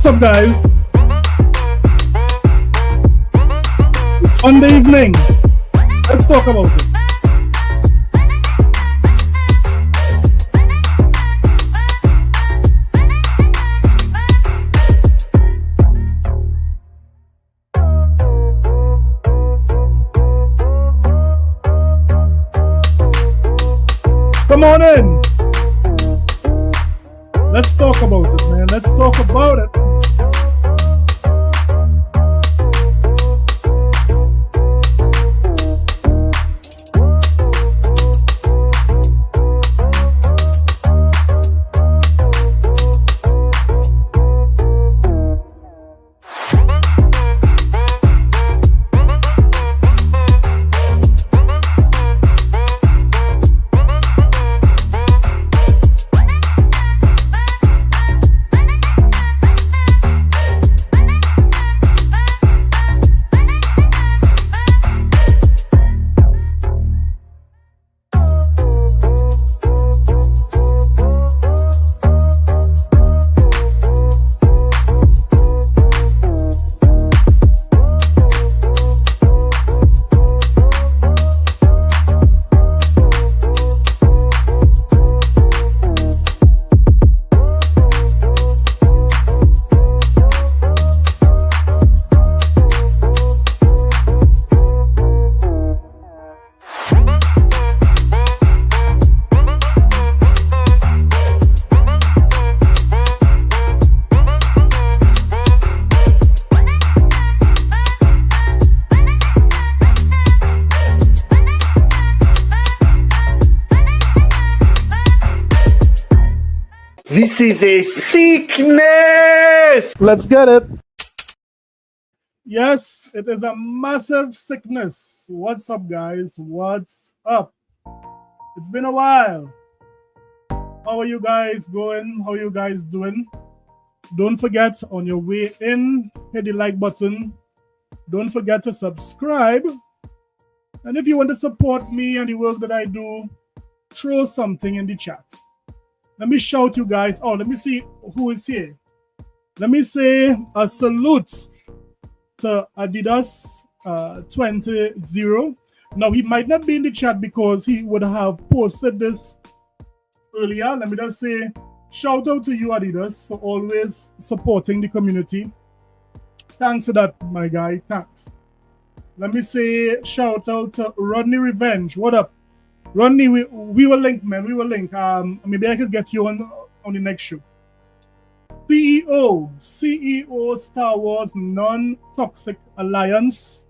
What's up, guys? It's Sunday evening. Let's talk about it. Come on in. Let's talk about it, man. Let's talk about it. This is a sickness! Let's get it. Yes, it is a massive sickness. What's up, guys? What's up? It's been a while. How are you guys going? How are you guys doing? Don't forget, on your way in, hit the like button. Don't forget to subscribe. And if you want to support me and the work that I do, throw something in the chat. Let me shout you guys out. Let me see who is here. Let me say a salute to Adidas 20. Now, he might not be in the chat because he would have posted this earlier. Let me just say shout out to you, Adidas, for always supporting the community. Thanks for that, my guy. Thanks. Let me say shout out to Rodney Revenge. What up? Rodney, we will link, man. We will link. Maybe I could get you on the next show. CEO Star Wars Non-Toxic Alliance.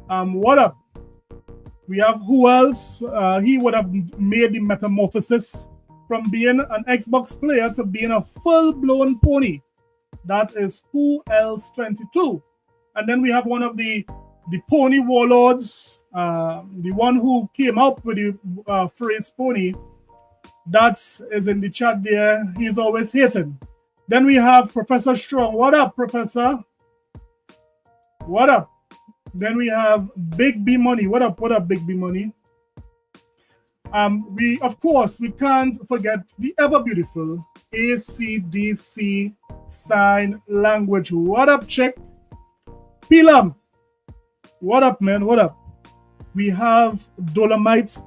What up? We have who else? He would have made the metamorphosis from being an Xbox player to being a full-blown pony. That is Who Else 22. And then we have one of the pony warlords. The one who came up with the phrase pony, that is in the chat there. He's always hating. Then we have Professor Strong. What up, Professor? What up? Then we have Big B Money. What up, Big B Money? Of course, we can't forget the ever beautiful ACDC sign language. What up, chick? Pilam. What up, man? What up? We have Dolomite.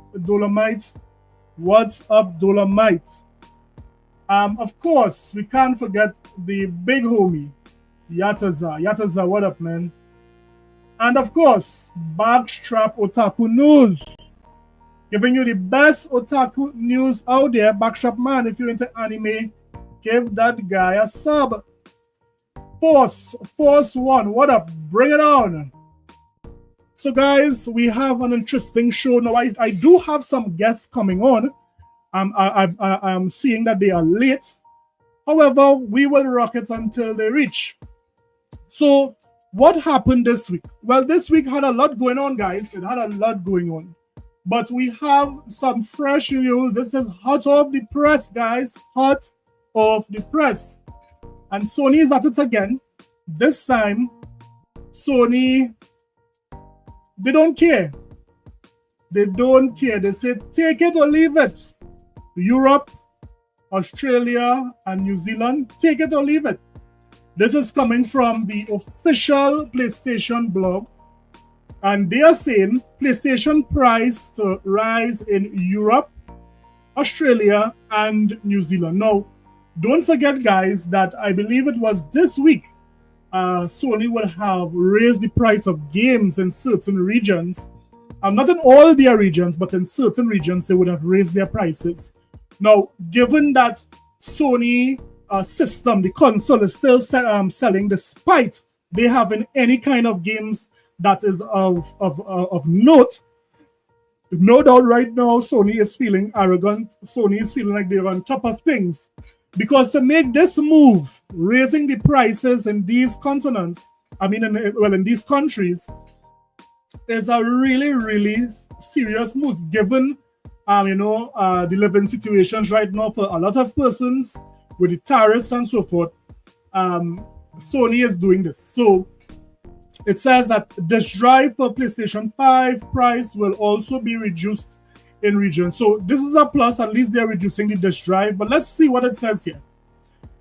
What's up, Dolomite? Of course, we can't forget the big homie, Yataza, what up, man? And of course, Backstrap Otaku News. Giving you the best otaku news out there. Backstrap man, if you're into anime, give that guy a sub. Force One, what up? Bring it on. So guys, we have an interesting show now. I do have some guests coming on. I'm seeing that they are late. However, we will rock it until they reach. So what happened this week? Well, this week had a lot going on, guys. It had a lot going on. But we have some fresh news. This is hot off the press, guys. Hot off the press. And Sony is at it again. This time, Sony, they don't care. They don't care. They say, take it or leave it. Europe, Australia, and New Zealand, take it or leave it. This is coming from the official PlayStation blog, and they are saying PlayStation price to rise in Europe, Australia, and New Zealand. Now, don't forget, guys, that I believe it was this week Sony would have raised the price of games in certain regions. Not in all their regions, but in certain regions, they would have raised their prices. Now, given that Sony system, the console, is still selling despite they having any kind of games that is of note, no doubt right now Sony is feeling arrogant. Sony is feeling like they're on top of things. Because to make this move, raising the prices in these continents, in these countries, is a really, really serious move, given the living situations right now for a lot of persons with the tariffs and so forth. Sony is doing this. So it says that this drive for PlayStation 5 price will also be reduced in region. So this is a plus. At least they're reducing the disk drive. But let's see what it says here.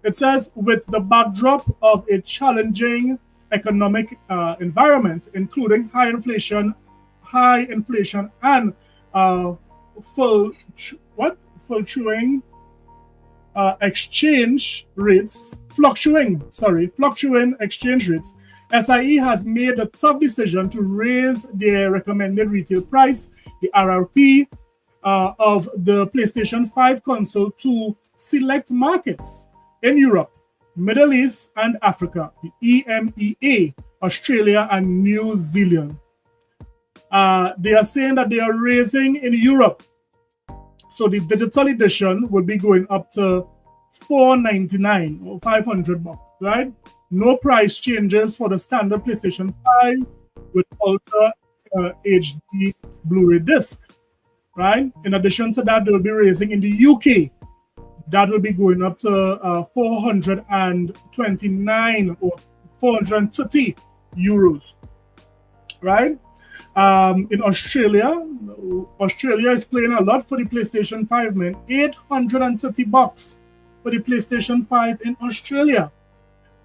It says, with the backdrop of a challenging economic environment, including high inflation and fluctuating exchange rates, fluctuating exchange rates, SIE has made a tough decision to raise their recommended retail price, the RRP, of the PlayStation 5 console to select markets in Europe, Middle East, and Africa, the EMEA, Australia, and New Zealand. They are saying that they are raising in Europe. So the digital edition will be going up to $499 or $500, right? No price changes for the standard PlayStation 5 with Ultra HD Blu-ray disc, right? In addition to that, they will be raising in the UK. That will be going up to 429 or 430 euros, right? In Australia is playing a lot for the PlayStation 5, man. $830 for the PlayStation 5 in Australia.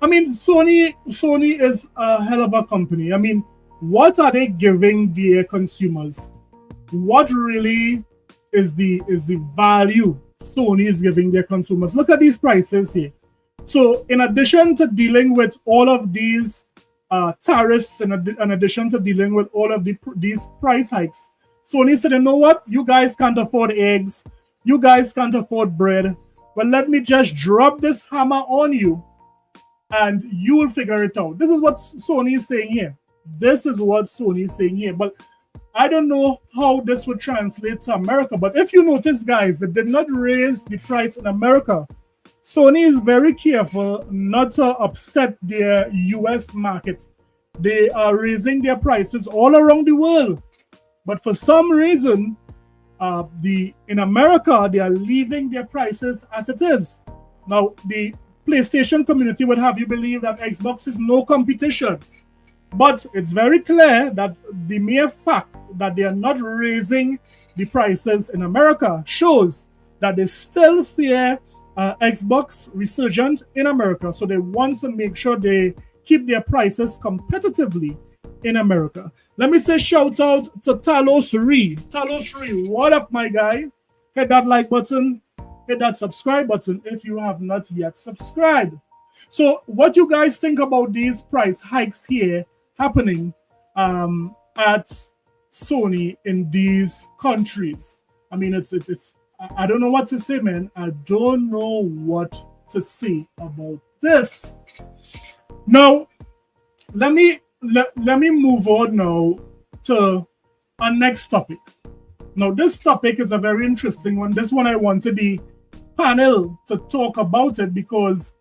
I mean, Sony is a hell of a company. I mean, what are they giving their consumers? What really is the value Sony is giving their consumers? Look at these prices here. So in addition to dealing with all of these tariffs, and in addition to dealing with all of these price hikes, Sony said, you know what? You guys can't afford eggs. You guys can't afford bread. Well, let me just drop this hammer on you and you will figure it out. This is what Sony is saying here. But I don't know how this would translate to America. But if you notice, guys, they did not raise the price in America. Sony is very careful not to upset their US market. They are raising their prices all around the world. But for some reason, in America, they are leaving their prices as it is. Now, the PlayStation community would have you believe that Xbox is no competition. But it's very clear that the mere fact that they are not raising the prices in America shows that they still fear Xbox resurgent in America. So they want to make sure they keep their prices competitively in America. Let me say shout out to Talos Ree. Talos Ree, what up, my guy? Hit that like button, hit that subscribe button if you have not yet subscribed. So what you guys think about these price hikes here happening at Sony in these countries? I mean, it's I don't know what to say, man. I don't know what to say about this. Now, let me move on now to our next topic. Now, this topic is a very interesting one. This one I wanted the panel to talk about it because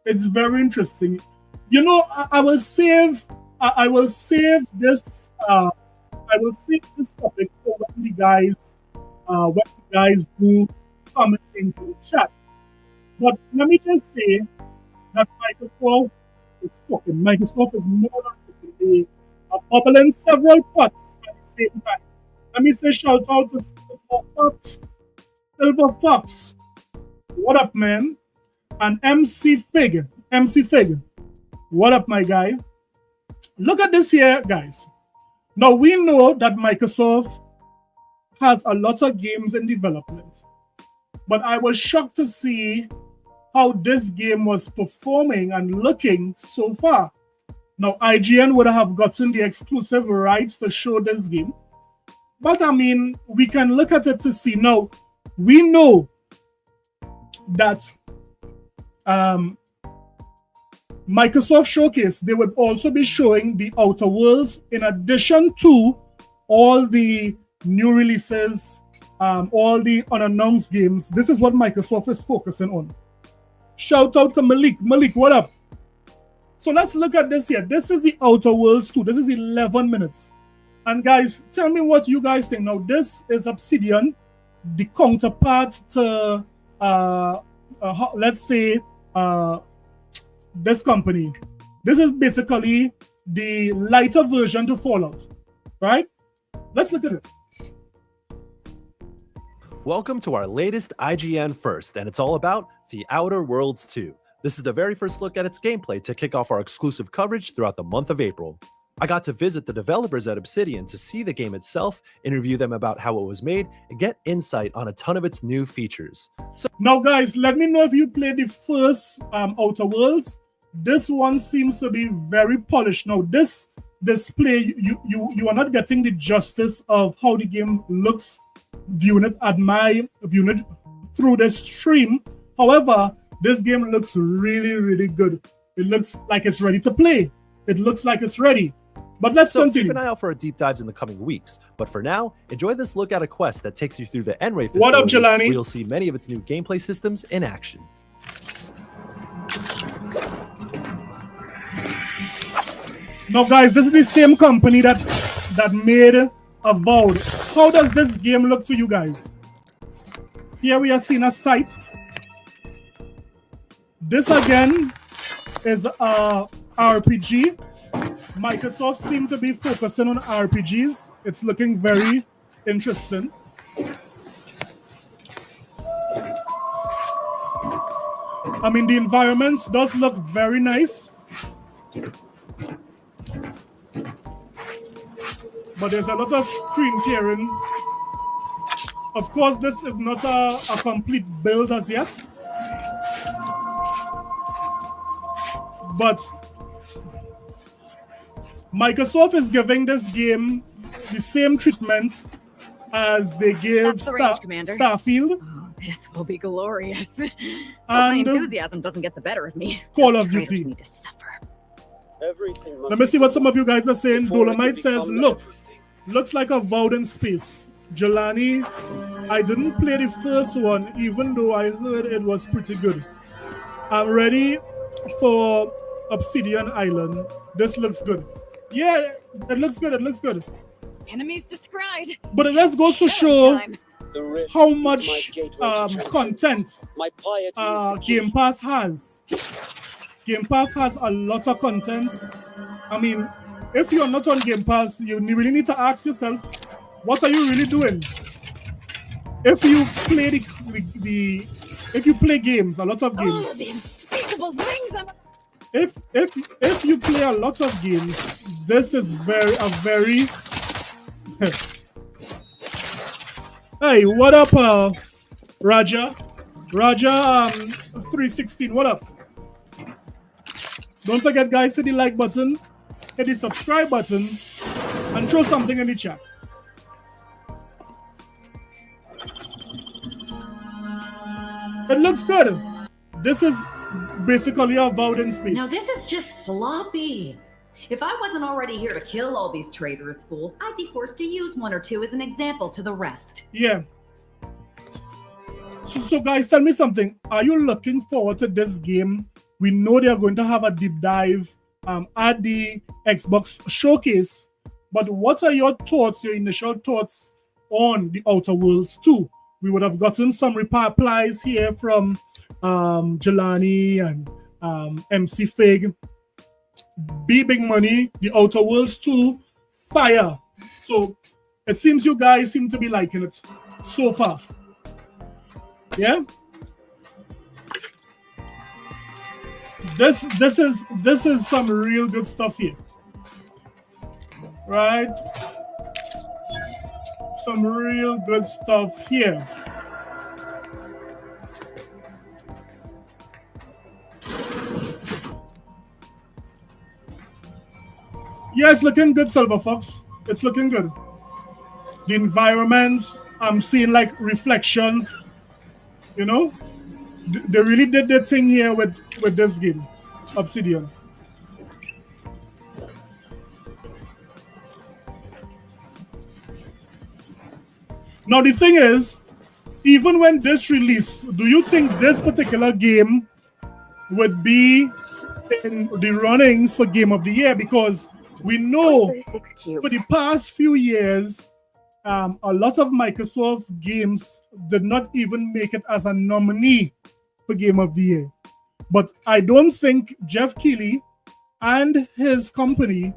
it's very interesting. You know, I will save this topic for when the guys do comment into the chat. But let me just say that Microsoft is more than they are bubbling several pots at the same time. Let me say shout out to Silver Fox. What up, man? And MC Fig. What up, my guy? Look at this here, guys. Now, we know that Microsoft has a lot of games in development, but I was shocked to see how this game was performing and looking so far. Now, IGN would have gotten the exclusive rights to show this game, but I mean, we can look at it to see. Now, we know that Microsoft Showcase, they would also be showing the Outerworlds in addition to all the new releases, all the unannounced games. This is what Microsoft is focusing on. Shout out to Malik. Malik, what up? So let's look at this here. This is the Outerworlds 2. This is 11 minutes. And guys, tell me what you guys think. Now, this is Obsidian, the counterpart to, let's say, this company. This is basically the lighter version to Fallout, right? Let's look at it. Welcome to our latest IGN First, and it's all about The Outer Worlds 2. This is the very first look at its gameplay to kick off our exclusive coverage throughout the month of April. I got to visit the developers at Obsidian to see the game itself, interview them about how it was made, and get insight on a ton of its new features. So now, guys, let me know if you played the first Outer Worlds. This one seems to be very polished. Now, this display, you are not getting the justice of how the game looks viewing it through the stream. However, this game looks really, really good. It looks like it's ready to play. It looks like it's ready. But let's continue. Keep an eye out for our deep dives in the coming weeks. But for now, enjoy this look at a quest that takes you through the N-Ray facility, what up, Jelani? where you'll see many of its new gameplay systems in action. Now, guys, this is the same company that made Avowed. How does this game look to you guys? Here we are seeing a site. This again is a RPG. Microsoft seems to be focusing on RPGs. It's looking very interesting. I mean, the environments does look very nice. But there's a lot of screen tearing. Of course, this is not a complete build as yet. But Microsoft is giving this game the same treatment as they gave Starfield. Oh, this will be glorious. And my enthusiasm doesn't get the better of me. Call of Duty. Need to suffer. Let me see what some of you guys are saying. Dolomite says, look, looks like Avowed in space. Jelani, I didn't play the first one, even though I heard it was pretty good. I'm ready for Obsidian Island. This looks good. Yeah, it looks good. It looks good. Enemies descried. But let's go to show how much content Game Pass has. Game Pass has a lot of content. I mean, if you're not on Game Pass, you really need to ask yourself, what are you really doing? If you play if you play games, a lot of games. Oh, the unspeakable things. If you play a lot of games, this is very Hey, what up, Raja? Raja 316, what up? Don't forget, guys, hit the like button, hit the subscribe button, and throw something in the chat. It looks good. This is basically Avowed in space. Now this is just sloppy. If I wasn't already here to kill all these traitorous fools, I'd be forced to use one or two as an example to the rest. Yeah. So guys, tell me something. Are you looking forward to this game? We know they are going to have a deep dive at the Xbox Showcase. But what are your thoughts, your initial thoughts on the Outer Worlds 2? We would have gotten some replies here from Jelani and MC Fig. Big money, the Outer Worlds 2, fire. So it seems you guys seem to be liking it so far. Yeah? This is some real good stuff here, right? Some real good stuff here. Yeah, it's looking good, Silver Fox. It's looking good. The environments, I'm seeing like reflections, you know? They really did their thing here with this game, Obsidian. Now the thing is, even when this release, do you think this particular game would be in the runnings for Game of the Year? Because we know for the past few years, a lot of Microsoft games did not even make it as a nominee for Game of the Year. But I don't think Jeff Keighley and his company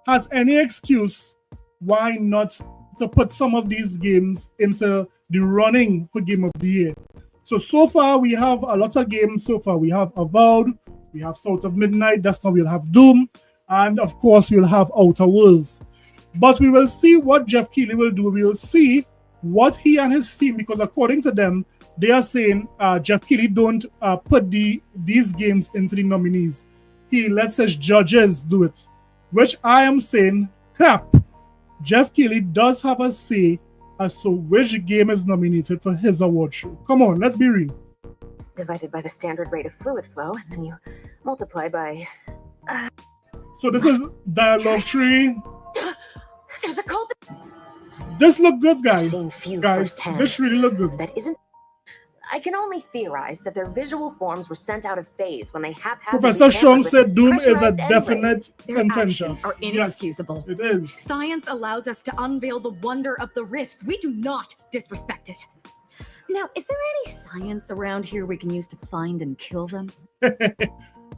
has any excuse why not to put some of these games into the running for Game of the Year. So far we have a lot of games. So far we have Avowed, we have South of Midnight, that's now we'll have Doom, and of course we'll have Outer Worlds. But we will see what Jeff Keighley will do. We will see what he and his team, because according to them, they are saying Jeff Keighley don't put these games into the nominees. He lets his judges do it, which I am saying crap. Jeff Keighley does have a say as to which game is nominated for his award show. Come on, let's be real. Divided by the standard rate of fluid flow, and then you multiply by... So this is dialogue tree. There's a cult. This look good, guys. Guys, this really look good. That isn't... I can only theorize that their visual forms were sent out of phase when they haphazardly... Professor Strong said Doom is a pressurized definite Their contender. actions are inexcusable. Yes, it is. Science allows us to unveil the wonder of the rifts. We do not disrespect it. Now, is there any science around here we can use to find and kill them?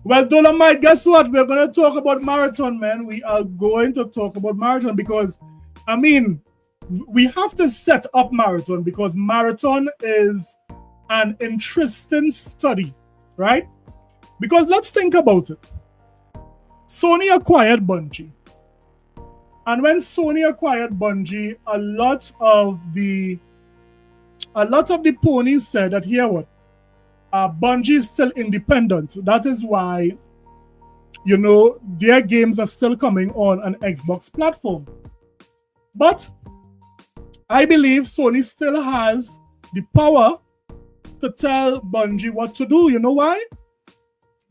Well, Dolomite, guess what? We're going to talk about Marathon, man. We are going to talk about Marathon because, I mean, we have to set up Marathon because Marathon is an interesting study, right? Because let's think about it. Sony acquired Bungie. And when Sony acquired Bungie, a lot of the ponies said that, here what? Bungie is still independent. That is why, you know, their games are still coming on an Xbox platform. But I believe Sony still has the power to tell Bungie what to do. You know why?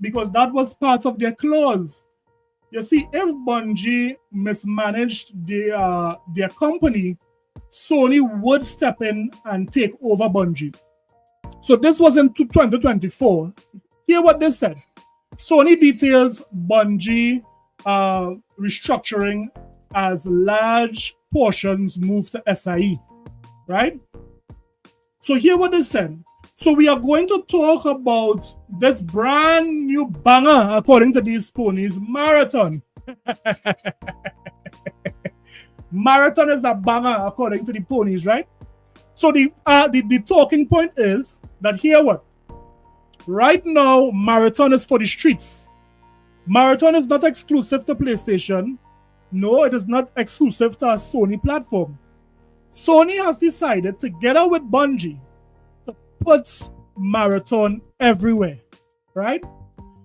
Because that was part of their clause. You see, if Bungie mismanaged their company, Sony would step in and take over Bungie. So this was in 2024. Hear what they said. Sony details Bungie restructuring as large portions move to SIE, right? So hear what they said. So we are going to talk about this brand new banger, according to these ponies, Marathon. Marathon is a banger, according to the ponies, right? So the talking point is that here what? Right now, Marathon is for the streets. Marathon is not exclusive to PlayStation. No, it is not exclusive to a Sony platform. Sony has decided, together with Bungie, to put Marathon everywhere, right?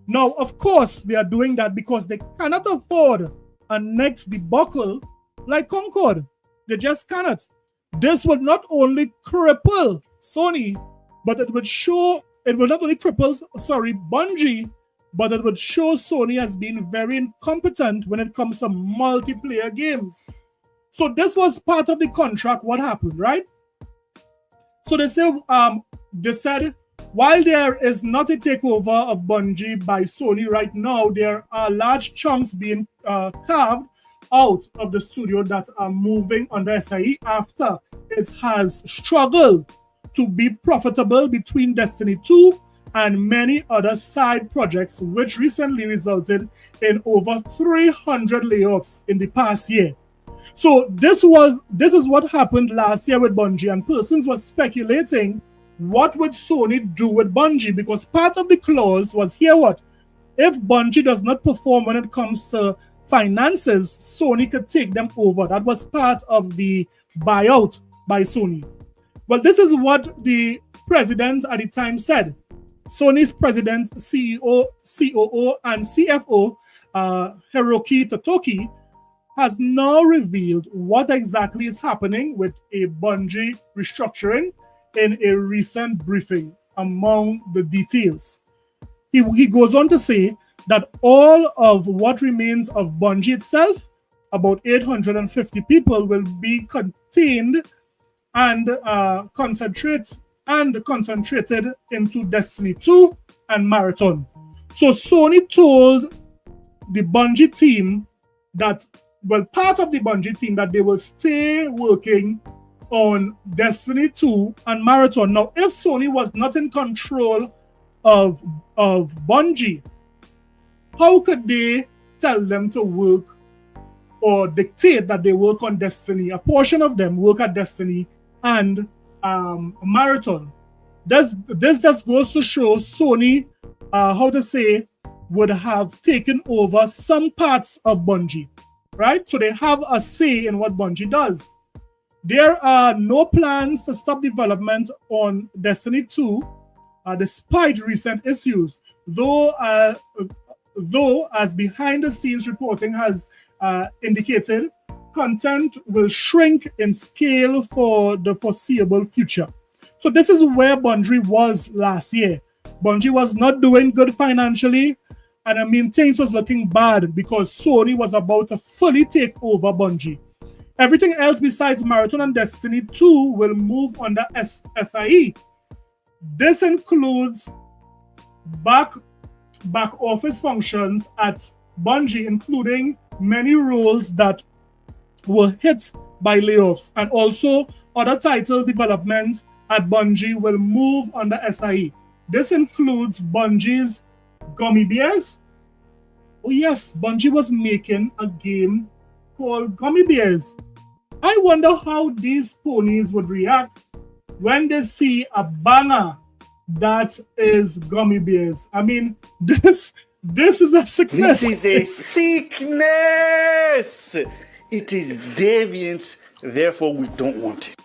Now, of course, they are doing that because they cannot afford a next debacle like CONCORD. They just cannot. This would not only cripple Sony, but it would not only cripple, Bungie, but it would show Sony as being very incompetent when it comes to multiplayer games. So this was part of the contract, what happened, right? So they said, while there is not a takeover of Bungie by Sony right now, there are large chunks being carved out of the studio that are moving under SIE after it has struggled to be profitable between Destiny 2 and many other side projects, which recently resulted in over 300 layoffs in the past year. So this is what happened last year with Bungie, and persons were speculating what would Sony do with Bungie, because part of the clause was, here what? if Bungie does not perform when it comes to finances, Sony could take them over. That was part of the buyout by Sony. Well, this is what the president at the time said. Sony's president, CEO, COO, and CFO, Hiroki Totoki, has now revealed what exactly is happening with a Bungie restructuring in a recent briefing. Among the details, he goes on to say that all of what remains of Bungie itself, about 850 people, will be contained and concentrated into Destiny 2 and Marathon. So Sony told the Bungie team that, well, part of the Bungie team, that they will stay working on Destiny 2 and Marathon. Now, if Sony was not in control of Bungie, how could they tell them to work or dictate that they work on Destiny? A portion of them work at Destiny and Marathon. This just goes to show Sony, would have taken over some parts of Bungie, right? So they have a say in what Bungie does. There are no plans to stop development on Destiny 2, despite recent issues. Though, as behind-the-scenes reporting has indicated, content will shrink in scale for the foreseeable future. So this is where Bungie was last year. Bungie was not doing good financially, and I mean, things was looking bad because Sony was about to fully take over Bungie. Everything else besides Marathon and Destiny 2 will move under SIE. This includes back office functions at Bungie, including many roles that were hit by layoffs, and also other title development at Bungie will move under SIE. This includes Bungie's Gummy Bears. Oh yes, Bungie was making a game called Gummy Bears. I wonder how these ponies would react when they see a banger that is Gummy Bears. I mean, this is a sickness. This is a sickness. It is deviant, therefore we don't want it.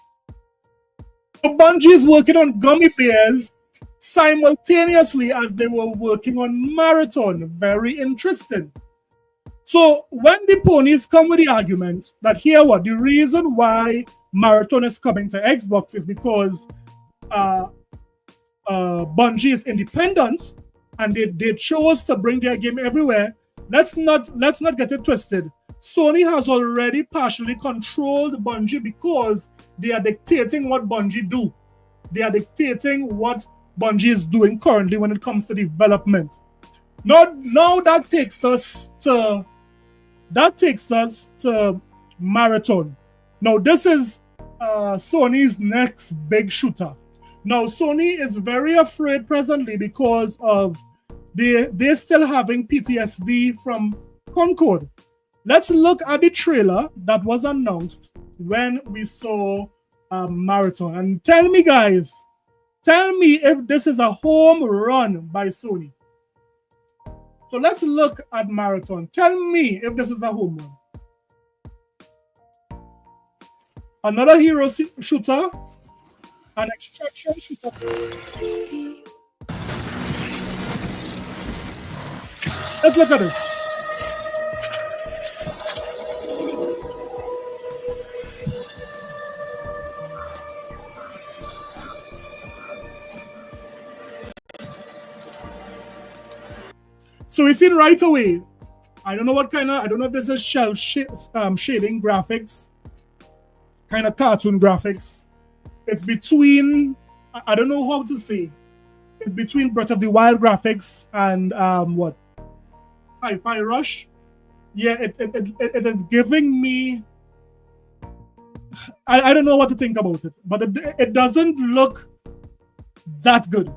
Bungie is working on Gummy Bears simultaneously as they were working on Marathon. Very interesting. So when the ponies come with the argument that the reason why Marathon is coming to Xbox is because Bungie is independent and they chose to bring their game everywhere. Let's not get it twisted. Sony has already partially controlled Bungie because they are dictating what Bungie do. They are dictating what Bungie is doing currently when it comes to development. Now that takes us to Marathon. Now this is Sony's next big shooter. Now Sony is very afraid presently because of they're still having PTSD from CONCORD. Let's look at the trailer that was announced when we saw Marathon, and tell me if this is a home run by Sony. So let's look at Marathon. Tell me if this is a home run. Another hero shooter, an extraction shooter. Let's look at this. So we seen right away. I don't know if this is shading graphics, kind of cartoon graphics. It's between, I don't know how to say. It's between Breath of the Wild graphics and Hi-Fi Rush. Yeah, it is giving me. I don't know what to think about it, but it doesn't look that good.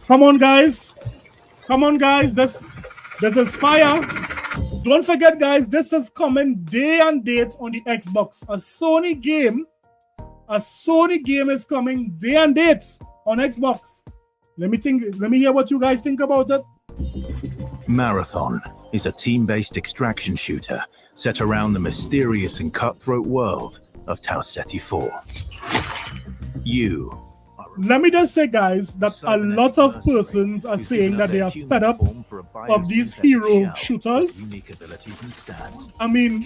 Come on, guys. This is fire. Don't forget, guys, this is coming day and date on the Xbox. A Sony game is coming day and date on Xbox. Let me hear what you guys think about it. Marathon is a team-based extraction shooter set around the mysterious and cutthroat world of Tau Ceti 4. You Let me just say, guys, that a lot of persons are saying that they are fed up of these hero shooters. I mean,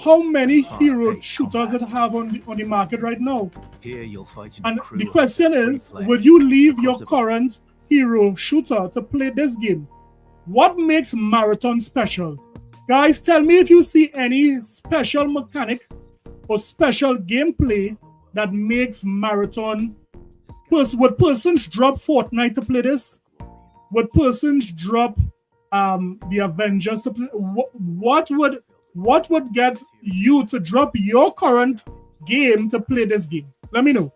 how many hero shooters it have on the market right now? And the question is, would you leave your current hero shooter to play this game? What makes Marathon special? Guys, tell me if you see any special mechanic or special gameplay that makes Marathon. Would persons drop Fortnite to play this? Would persons drop the Avengers to play? What would get you to drop your current game to play this game? Let me know.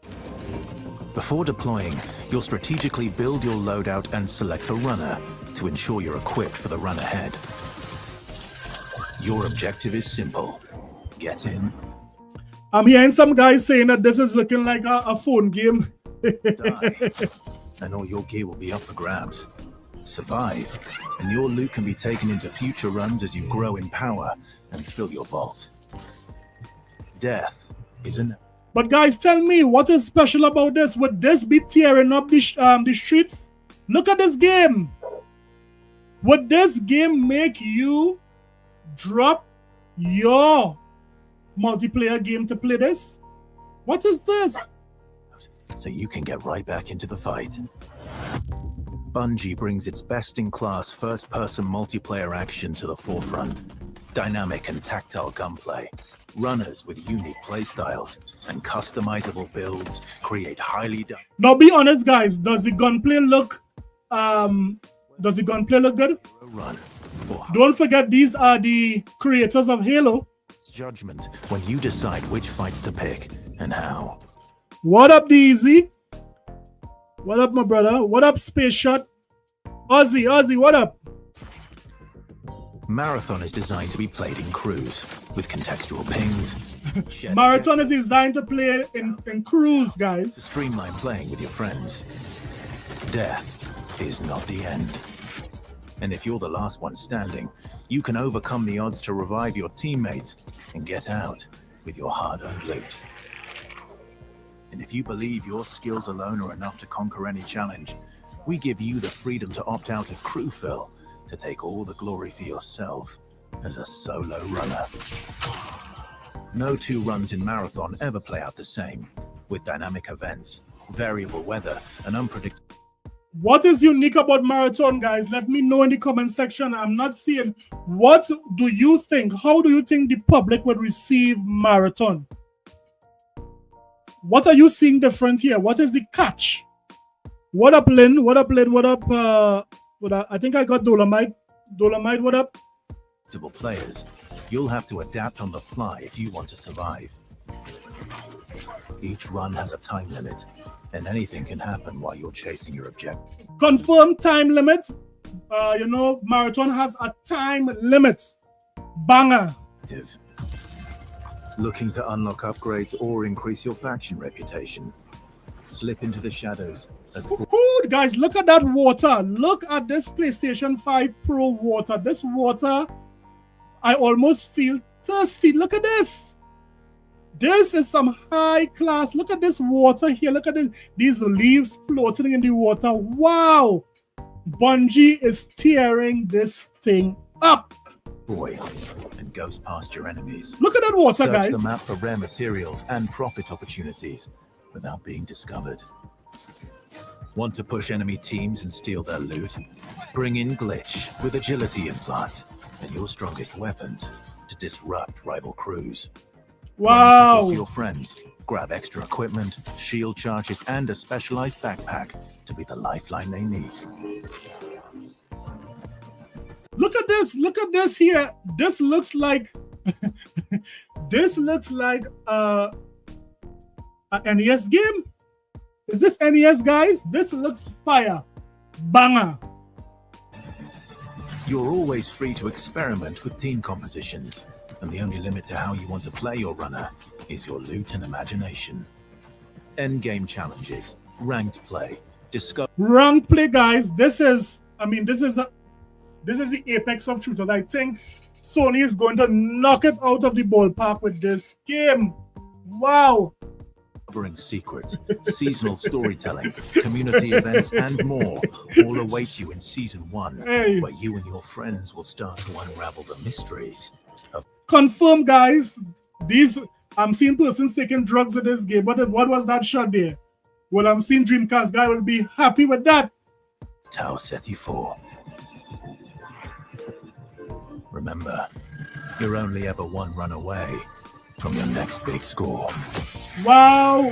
Before deploying, you'll strategically build your loadout and select a runner to ensure you're equipped for the run ahead. Your objective is simple. Get in. I'm hearing some guys saying that this is looking like a phone game. Die, and all your gear will be up for grabs. Survive, and your loot can be taken into future runs as you grow in power and fill your vault. Death is an... But guys, tell me, what is special about this? Would this be tearing up the streets? Look at this game. Would this game make you drop your multiplayer game to play this? What is this? So you can get right back into the fight. Bungie brings its best-in-class first-person multiplayer action to the forefront. Dynamic and tactile gunplay, runners with unique playstyles, and customizable builds create highly... Now be honest, guys, does the gunplay look good? Run. Don't forget, these are the creators of Halo. Judgment when you decide which fights to pick and how. What up, DZ? What up, my brother? What up, Space Shot? Ozzy, what up? Marathon is designed to be played in crews with contextual pings. Marathon is designed to play in crews, guys. To streamline playing with your friends. Death is not the end. And if you're the last one standing, you can overcome the odds to revive your teammates and get out with your hard-earned loot. And if you believe your skills alone are enough to conquer any challenge, we give you the freedom to opt out of crew fill to take all the glory for yourself as a solo runner. No two runs in Marathon ever play out the same, with dynamic events, variable weather, and unpredictable... What is unique about Marathon, guys? Let me know in the comment section. I'm not seeing. What do you think? How do you think the public would receive Marathon? What are you seeing different here? What is the catch? What up, Lynn? What up, Lynn? What up? I think I got Dolomite. Dolomite, what up? Players, you'll have to adapt on the fly if you want to survive. Each run has a time limit, and anything can happen while you're chasing your objective. Confirmed time limit. Marathon has a time limit. Banger. Looking to unlock upgrades or increase your faction reputation? Slip into the shadows. Good, guys, look at that water. Look at this PlayStation 5 Pro water. This water, I almost feel thirsty. Look at this. This is some high class. Look at this water here. Look at this. These leaves floating in the water. Wow. Bungie is tearing this thing up. Boy, and goes past your enemies. Look at that water, Search guys. the map for rare materials and profit opportunities without being discovered. Want to push enemy teams and steal their loot? Bring in Glitch with agility implants and your strongest weapons to disrupt rival crews. Wow. For your friends, grab extra equipment, shield charges, and a specialized backpack to be the lifeline they need. Look at this. Look at this here. This looks like a NES game. Is this NES, guys? This looks fire. Banger. You're always free to experiment with team compositions, and the only limit to how you want to play your runner is your loot and imagination. Endgame challenges, ranked play, discover. Ranked play, guys. This is the apex of shooters. I think Sony is going to knock it out of the ballpark with this game. Wow. Covering secrets, seasonal storytelling, community events, and more all await you in Season 1, Hey. where you and your friends will start to unravel the mysteries of. Confirm, guys. I'm seeing persons taking drugs in this game. What was that shot there? Well, I'm seeing Dreamcast guy will be happy with that. Tau Ceti 4. Remember, you're only ever one run away from your next big score. Wow.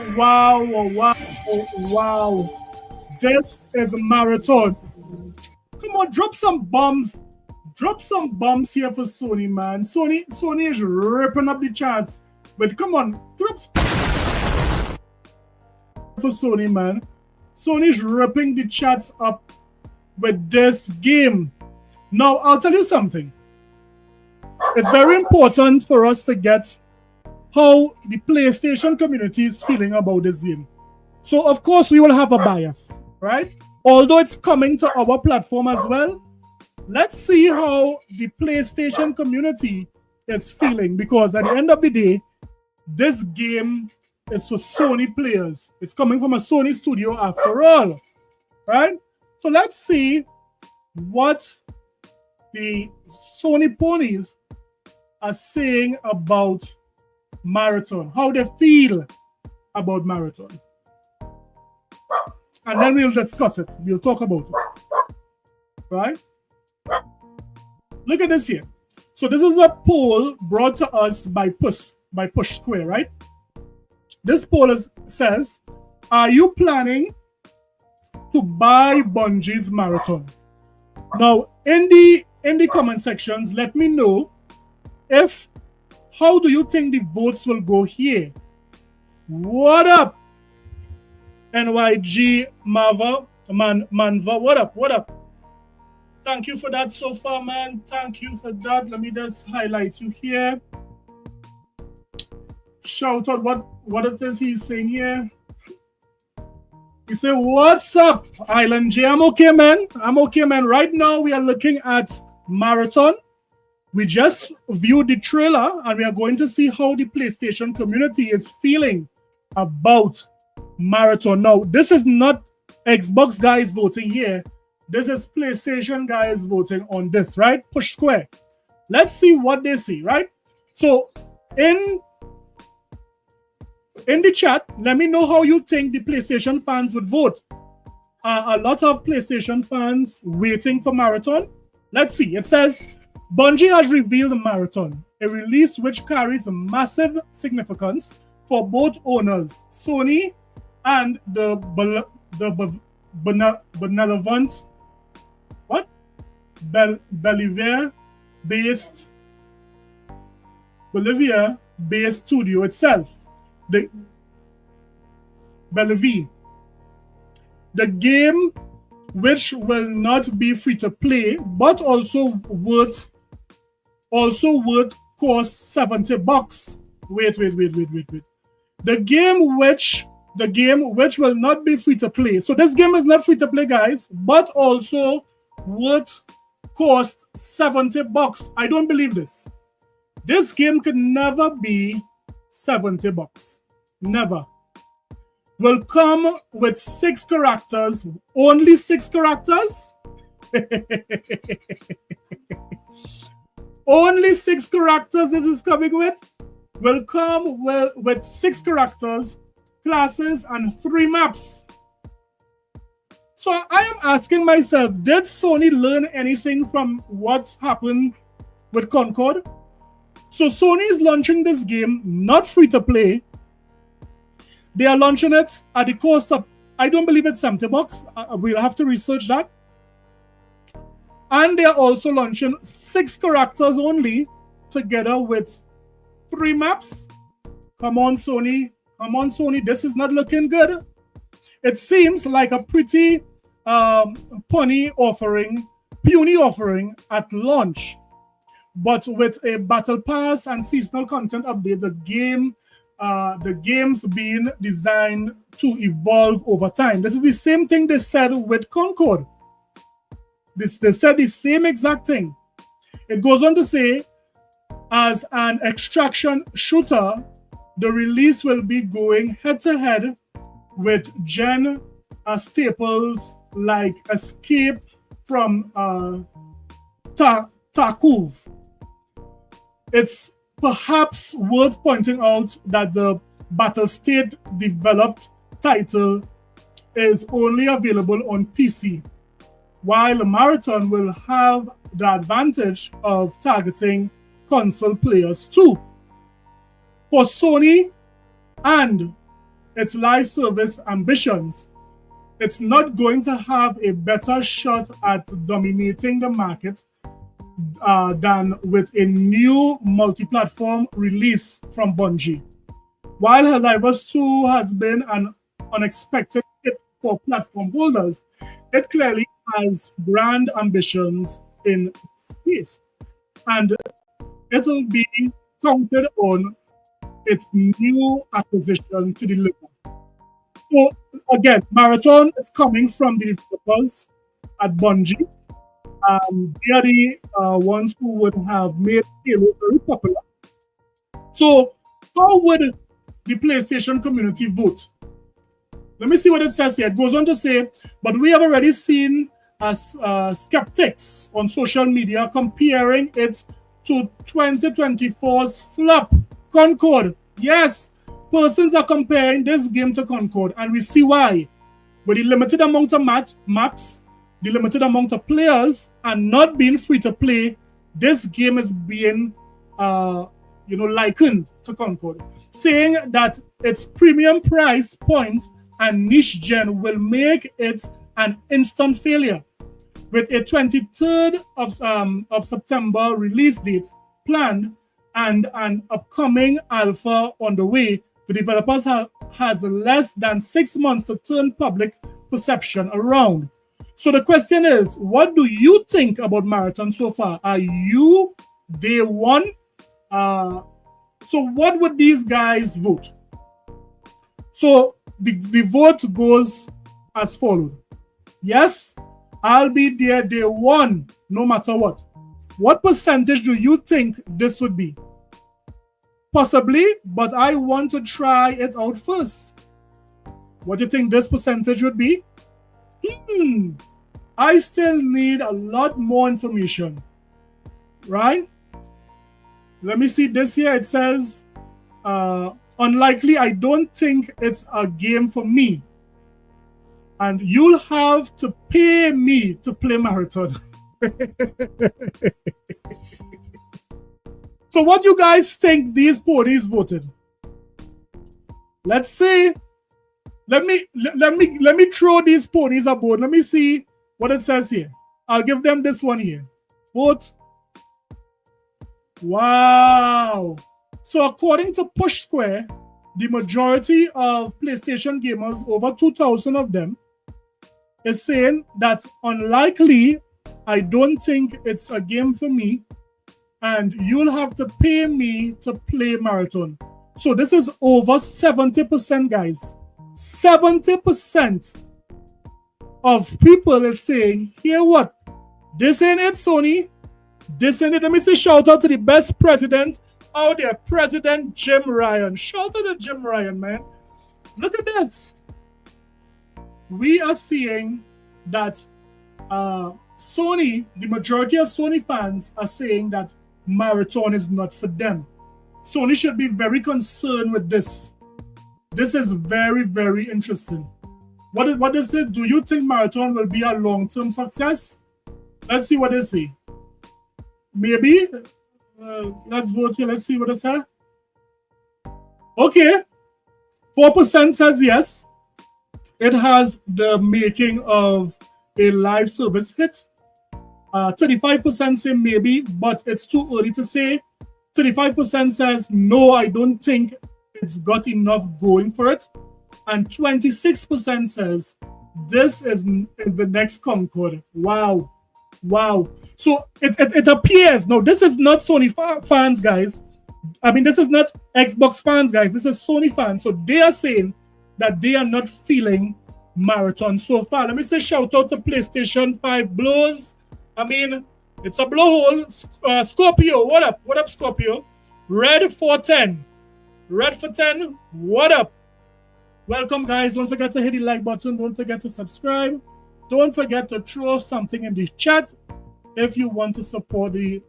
This is a marathon. Come on, drop some bombs. Drop some bombs here for Sony, man. Sony is ripping up the charts. But come on, drop for Sony, man. Sony's ripping the charts up with this game. Now, I'll tell you something. It's very important for us to get how the PlayStation community is feeling about this game. So, of course, we will have a bias, right? Although it's coming to our platform as well, let's see how the PlayStation community is feeling, because at the end of the day, this game is for Sony players. It's coming from a Sony studio after all, right? So let's see what the Sony ponies are saying about Marathon, how they feel about Marathon. And then we'll discuss it. We'll talk about it. Right? Look at this here. So this is a poll brought to us by Push Square, right? This poll says, are you planning to buy Bungie's Marathon? Now, in the comment sections, let me know how do you think the votes will go here? What up? NYG Manva, what up? Thank you for that so far, man. Thank you for that. Let me just highlight you here. Shout out what it is he's saying here. He said, what's up, Island J? I'm okay, man. Right now, we are looking at Marathon. We just viewed the trailer, and we are going to see how the PlayStation community is feeling about Marathon. Now, this is not Xbox guys voting here. This is PlayStation guys voting on this, right? Push Square. Let's see what they see, right? So, in the chat, let me know how you think the PlayStation fans would vote. A lot of PlayStation fans waiting for Marathon. Let's see. It says, Bungie has revealed Marathon, a release which carries a massive significance for both owners, Sony and the benevolent Bolivia-based studio itself. The game, which will not be free to play, but also would cost $70. Wait. The game which will not be free to play. So this game is not free to play, guys, but also would cost $70. I don't believe this. This game could never be $70. Never. Will come with 6 characters. Only 6 characters? Only 6 characters this is coming with. Will come with 6 characters, classes, and 3 maps. So I am asking myself, did Sony learn anything from what happened with CONCORD? So Sony is launching this game not free to play. They are launching it at the cost of, I don't believe it's $70. We'll have to research that. And they are also launching 6 characters only, together with 3 maps. Come on, Sony. This is not looking good. It seems like a pretty punny offering puny offering at launch, but with a battle pass and seasonal content update, the games being designed to evolve over time. This is the same thing they said with CONCORD. They said the same exact thing. It goes on to say, as an extraction shooter, the release will be going head-to-head with gen staples like Escape from Tarkov. It's perhaps worth pointing out that the Battlestate developed title is only available on PC, while Marathon will have the advantage of targeting console players too. For Sony and its live service ambitions, it's not going to have a better shot at dominating the market than with a new multi-platform release from Bungie. While Helldivers 2 has been an unexpected hit for platform holders, it clearly has grand ambitions in space, and it'll be counted on its new acquisition to deliver. So again, Marathon is coming from the developers at Bungie. They are the ones who would have made Halo very popular. So how would the PlayStation community vote? Let me see what it says here. It goes on to say, but we have already seen skeptics on social media comparing it to 2024's flop, CONCORD. Yes, persons are comparing this game to CONCORD, and we see why. With the limited amount of maps, the limited amount of players, and not being free to play, this game is being likened to CONCORD, saying that its premium price point and niche gen will make it an instant failure. With a 23rd of September release date planned and an upcoming alpha on the way, the developers has less than 6 months to turn public perception around. So the question is, what do you think about Marathon so far? Are you day one? So what would these guys vote? So the vote goes as follows. Yes, I'll be there day one, no matter what. What percentage do you think this would be? Possibly, but I want to try it out first. What do you think this percentage would be? I still need a lot more information, right? Let me see this here. It says, unlikely, I don't think it's a game for me. And you'll have to pay me to play Marathon. So what do you guys think these ponies voted? Let's see. Let me throw these ponies aboard. Let me see what it says here. I'll give them this one here. Vote. Wow. So according to Push Square, the majority of PlayStation gamers, over 2,000 of them, is saying that unlikely, I don't think it's a game for me, and you'll have to pay me to play Marathon. So this is over 70%, guys. 70% of people is saying, hear what? This ain't it, Sony. This ain't it. Let me say shout out to the best president out there, President Jim Ryan. Shout out to Jim Ryan, man. Look at this. We are seeing that Sony, the majority of Sony fans are saying that Marathon is not for them. Sony should be very concerned with this. This is very, very interesting. What is it? Do you think Marathon will be a long-term success? Let's see what they say. Maybe. Let's vote here. Let's see what they say. Okay. 4% says yes. It has the making of a live service hit. 35% say maybe, but it's too early to say. 35% says no, I don't think it's got enough going for it. And 26% says this is the next CONCORD. Wow. Wow. So it appears, no, this is not Sony fans, guys. I mean, this is not Xbox fans, guys. This is Sony fans. So they are saying that they are not feeling Marathon so far. Let me say shout out to PlayStation 5 blows. I mean, it's a blowhole. Scorpio, what up? What up, Scorpio? Red 410. Red for 10, what up? Welcome, guys. Don't forget to hit the like button. Don't forget to subscribe. Don't forget to throw something in the chat if you want to support the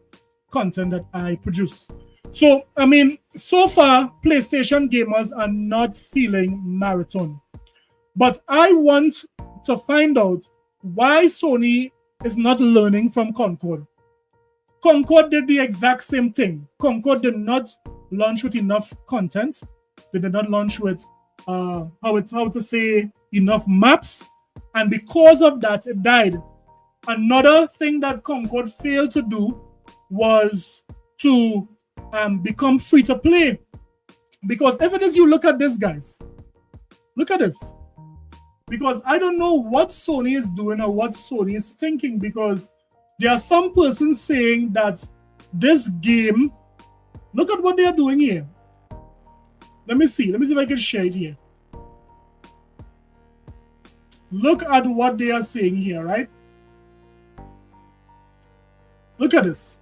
content that I produce. So, I mean, so far, PlayStation gamers are not feeling Marathon. But I want to find out why Sony is not learning from CONCORD. CONCORD did the exact same thing. CONCORD did not launch with enough content. They did not launch with, how to say, enough maps. And because of that, it died. Another thing that CONCORD failed to do was to become free to play. Because if it is, you look at this, guys. Look at this. Because I don't know what Sony is doing or what Sony is thinking, because there are some persons saying that this game, look at what they are doing here. Let me see if I can share it here. Look at what they are saying here, right? Look at this.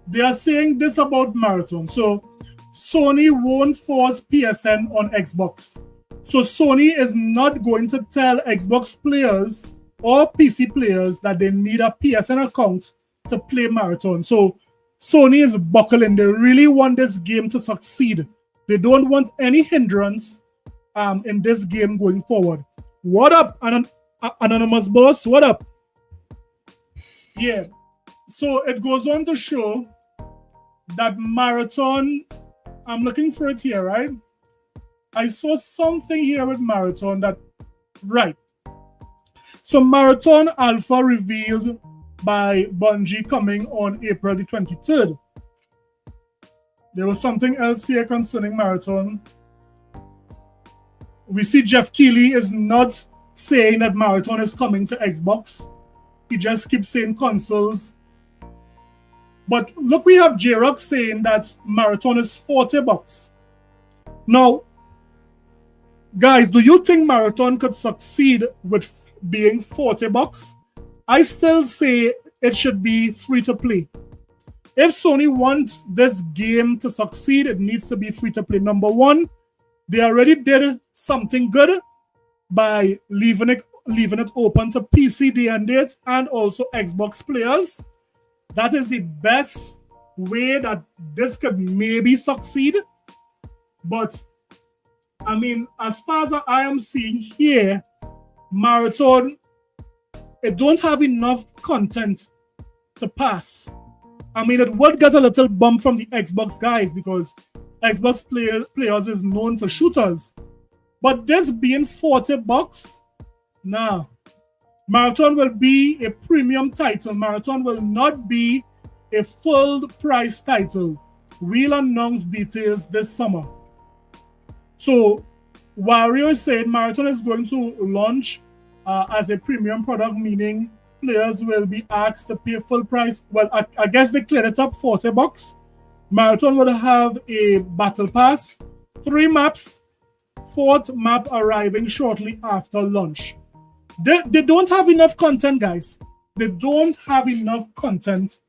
They are saying this about Marathon. So Sony won't force PSN on Xbox. So Sony is not going to tell Xbox players or PC players that they need a PSN account to play Marathon. So Sony is buckling. They really want this game to succeed. They don't want any hindrance in this game going forward. What up, Anonymous Boss? What up? Yeah. So it goes on to show that Marathon, I'm looking for it here, right? I saw something here with Marathon that, right. So Marathon Alpha revealed by Bungie coming on April the 23rd. There was something else here concerning Marathon. We see Jeff Keighley is not saying that Marathon is coming to Xbox. He just keeps saying consoles. But look, we have J-Rock saying that Marathon is $40. Now, guys, do you think Marathon could succeed with being $40? I still say it should be free to play. If Sony wants this game to succeed, it needs to be free to play. Number one, they already did something good by leaving it open to PC day and date and also Xbox players. That is the best way that this could maybe succeed. But I mean, as far as I am seeing here, Marathon, it don't have enough content to pass. I mean, it would get a little bump from the Xbox guys because Xbox players is known for shooters. But this being $40, nah. Marathon will be a premium title. Marathon will not be a full price title. We'll announce details this summer. So Wario is saying Marathon is going to launch as a premium product, meaning players will be asked to pay full price. Well, I guess they cleared it up, $40. Marathon will have a battle pass, 3 maps, 4th map arriving shortly after launch. They don't have enough content, guys. They don't have enough content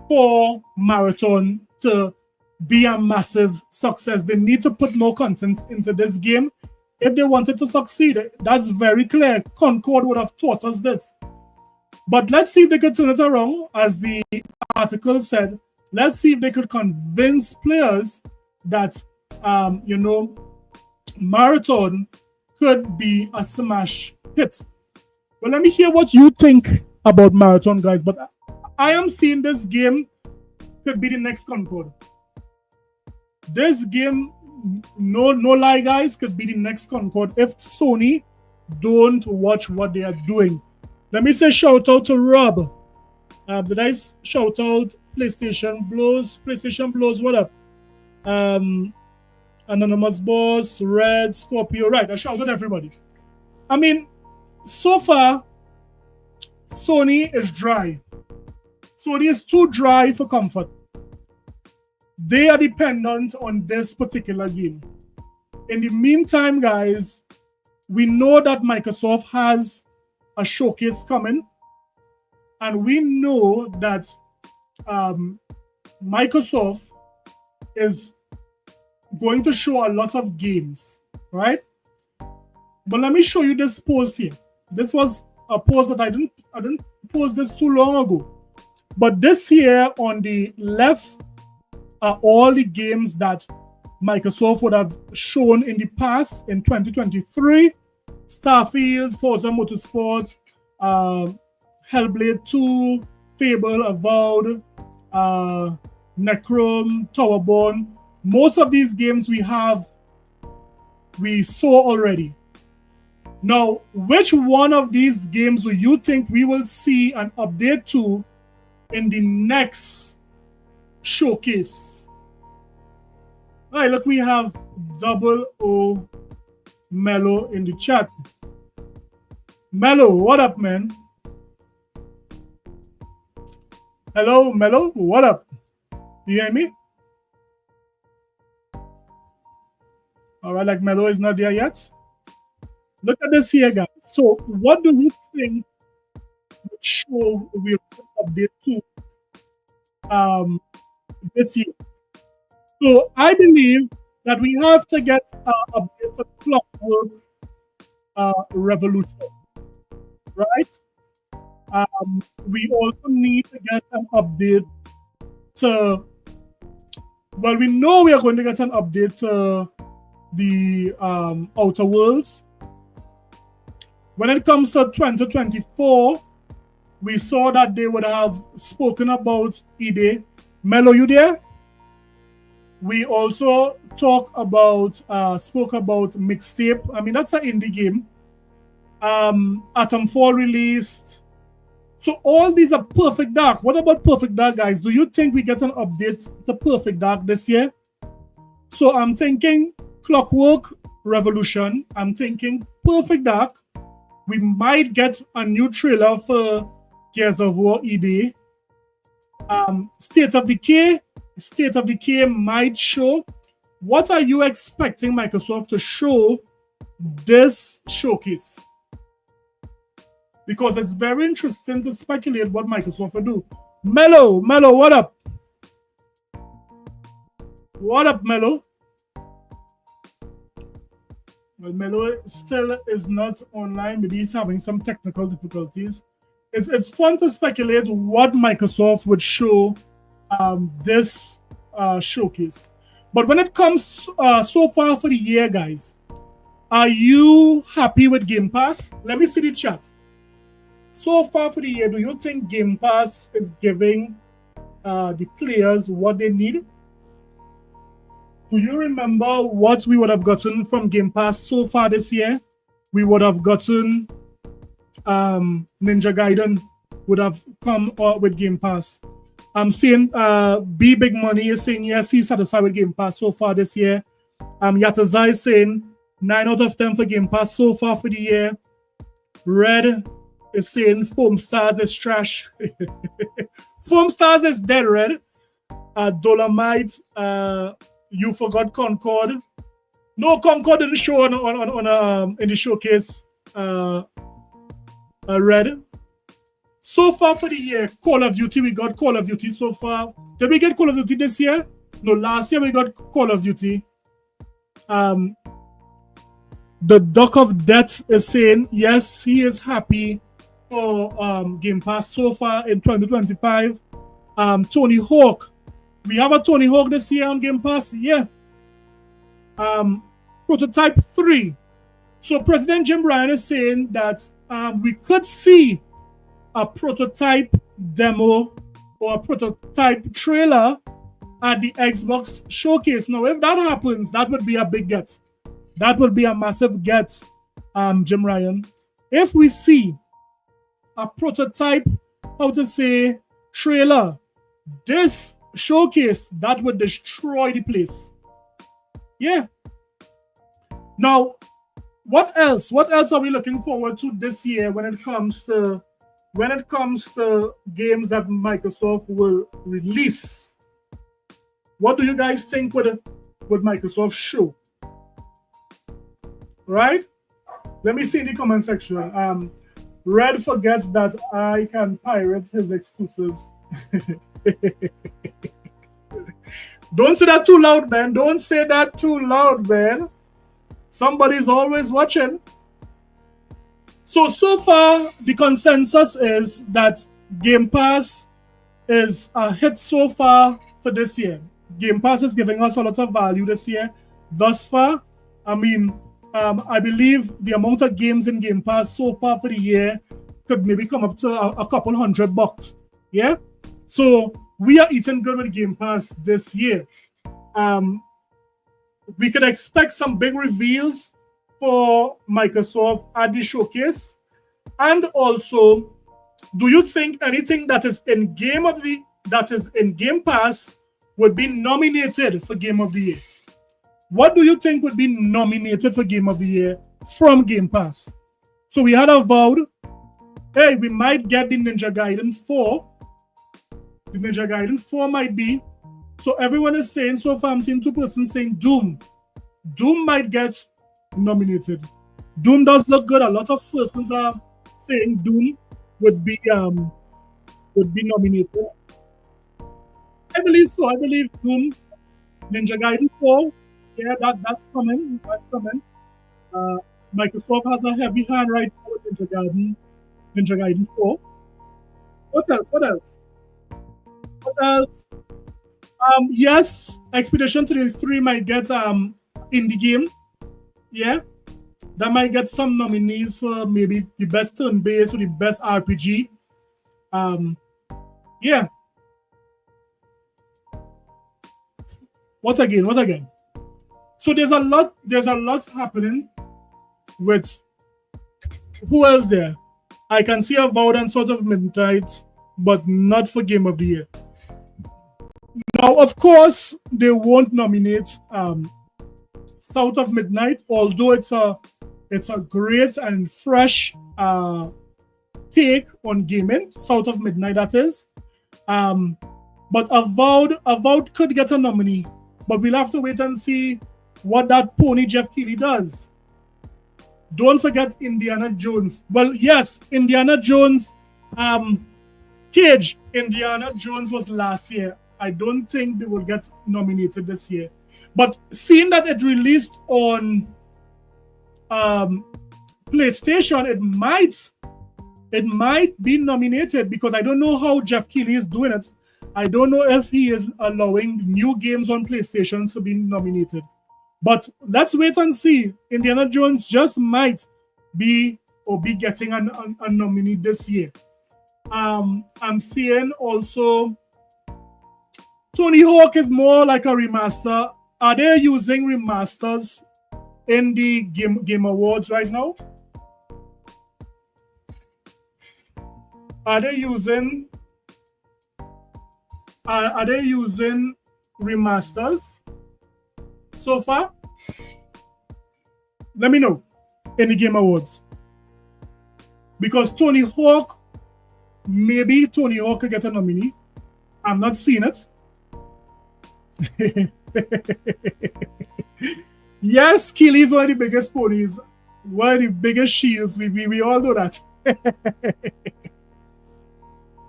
for Marathon to be a massive success. They need to put more content into this game if they wanted to succeed. That's very clear. CONCORD would have taught us this. But let's see if they could turn it around. As the article said, let's see if they could convince players that, Marathon could be a smash hit. Well, let me hear what you think about Marathon, guys. But I am seeing this game could be the next CONCORD. This game, no lie, guys, could be the next CONCORD if Sony don't watch what they are doing. Let me say shout out to Rob. Did I shout out PlayStation Blows? PlayStation Blows, what up? Anonymous Boss, Red, Scorpio. Right, I shout out everybody. I mean, so far, Sony is dry. Sony is too dry for comfort. They are dependent on this particular game. In the meantime, guys, we know that Microsoft has a showcase coming, and we know that Microsoft is going to show a lot of games, right? But let me show you this post here. This was a post that I didn't post this too long ago. But this here on the left are all the games that Microsoft would have shown in the past in 2023. Starfield, Forza Motorsport, Hellblade 2, Fable, Avowed, Necrom, Towerborn. Most of these games we saw already. Now, which one of these games do you think we will see an update to in the next showcase? All right, look, we have Double O Mello in the chat. Mello, what up, man? Hello, Mello, what up? You hear me? All right, like Mello is not there yet. Look at this here, guys. So, what do you think the show will update to this year? So, I believe that we have to get an update to Clockwork Revolution, right? We also need to get an update to, well, we know we are going to get an update to the Outerworlds. When it comes to 2024, we saw that they would have spoken about EDA. Mello, you there? We also spoke about Mixtape. I mean, that's an indie game. Atom 4 released. So all these are Perfect Dark. What about Perfect Dark, guys? Do you think we get an update to Perfect Dark this year? So I'm thinking Clockwork Revolution. I'm thinking Perfect Dark. We might get a new trailer for Gears of War ED. State of Decay might show. What are you expecting Microsoft to show this showcase? Because it's very interesting to speculate what Microsoft will do. Mello, what up? What up, Mello? Well, Mello still is not online. Maybe he's having some technical difficulties. It's fun to speculate what Microsoft would show this showcase. But when it comes so far for the year, guys, are you happy with Game Pass? Let me see the chat. So far for the year, do you think Game Pass is giving the players what they need? Do you remember what we would have gotten from Game Pass so far this year? We would have gotten Ninja Gaiden would have come with Game Pass. I'm seeing B Big Money is saying yes, he's satisfied with Game Pass so far this year. Yatazai is saying 9 out of 10 for Game Pass so far for the year. Red is saying Foam Stars is trash. Foam Stars is dead, Red. Dolomite, you forgot Concord. No, Concord didn't show on in the showcase. Red. So far for the year, Call of Duty, we got Call of Duty so far. Did we get Call of Duty this year? No, last year we got Call of Duty. The Duck of Death is saying yes, he is happy for Game Pass so far in 2025. Tony Hawk. We have a Tony Hawk this year on Game Pass. Yeah. Prototype 3. So President Jim Ryan is saying that we could see a prototype demo or a prototype trailer at the Xbox showcase. Now, if that happens, that would be a big get. That would be a massive get, Jim Ryan. If we see a prototype, trailer, this showcase, that would destroy the place. Yeah. Now, What else? What else are we looking forward to this year when it comes to games that Microsoft will release? What do you guys think would Microsoft show? Right? Let me see in the comment section. Red forgets that I can pirate his exclusives. Don't say that too loud, man. Don't say that too loud, man. Somebody's always watching. So far, the consensus is that Game Pass is a hit so far for this year. Game Pass is giving us a lot of value this year. Thus far, I mean, I believe the amount of games in Game Pass so far for the year could maybe come up to a couple $100. Yeah? So we are eating good with Game Pass this year. We could expect some big reveals for Microsoft at the showcase. And also, do you think anything that is in Game Pass would be nominated for Game of the Year? What do you think would be nominated for Game of the Year from Game Pass? So we had avowed, hey, we might get the Ninja Gaiden 4. The Ninja Gaiden 4 might be. So everyone is saying, so far I'm seeing 2 persons saying Doom. Doom might get nominated. Doom does look good. A lot of persons are saying Doom would be nominated. I believe so. I believe Doom, Ninja Gaiden 4. Yeah, that's coming. That's coming. Microsoft has a heavy hand right now with Ninja Gaiden 4. What else? Yes, Expedition 33 might get indie game. Yeah. That might get some nominees for maybe the best turn-based or the best RPG. Yeah. What again? So there's a lot happening with who else there? I can see Avowed and Sort of Midnight, but not for Game of the Year. Now, of course, they won't nominate South of Midnight, although it's a great and fresh take on gaming. South of Midnight, that is. But Avowed could get a nominee, but we'll have to wait and see what that pony Jeff Keighley does. Don't forget Indiana Jones. Well, yes, Indiana Jones. Cage, Indiana Jones was last year. I don't think they will get nominated this year. But seeing that it released on PlayStation, it might be nominated because I don't know how Jeff Keighley is doing it. I don't know if he is allowing new games on PlayStation to be nominated. But let's wait and see. Indiana Jones just might be getting a nominee this year. I'm seeing also Tony Hawk is more like a remaster. Are they using remasters in the game awards right now? Are they using remasters so far? Let me know in the game awards. Because maybe Tony Hawk could get a nominee. I'm not seeing it. Yes, Keighley is one of the biggest ponies, one of the biggest shields. We all know that.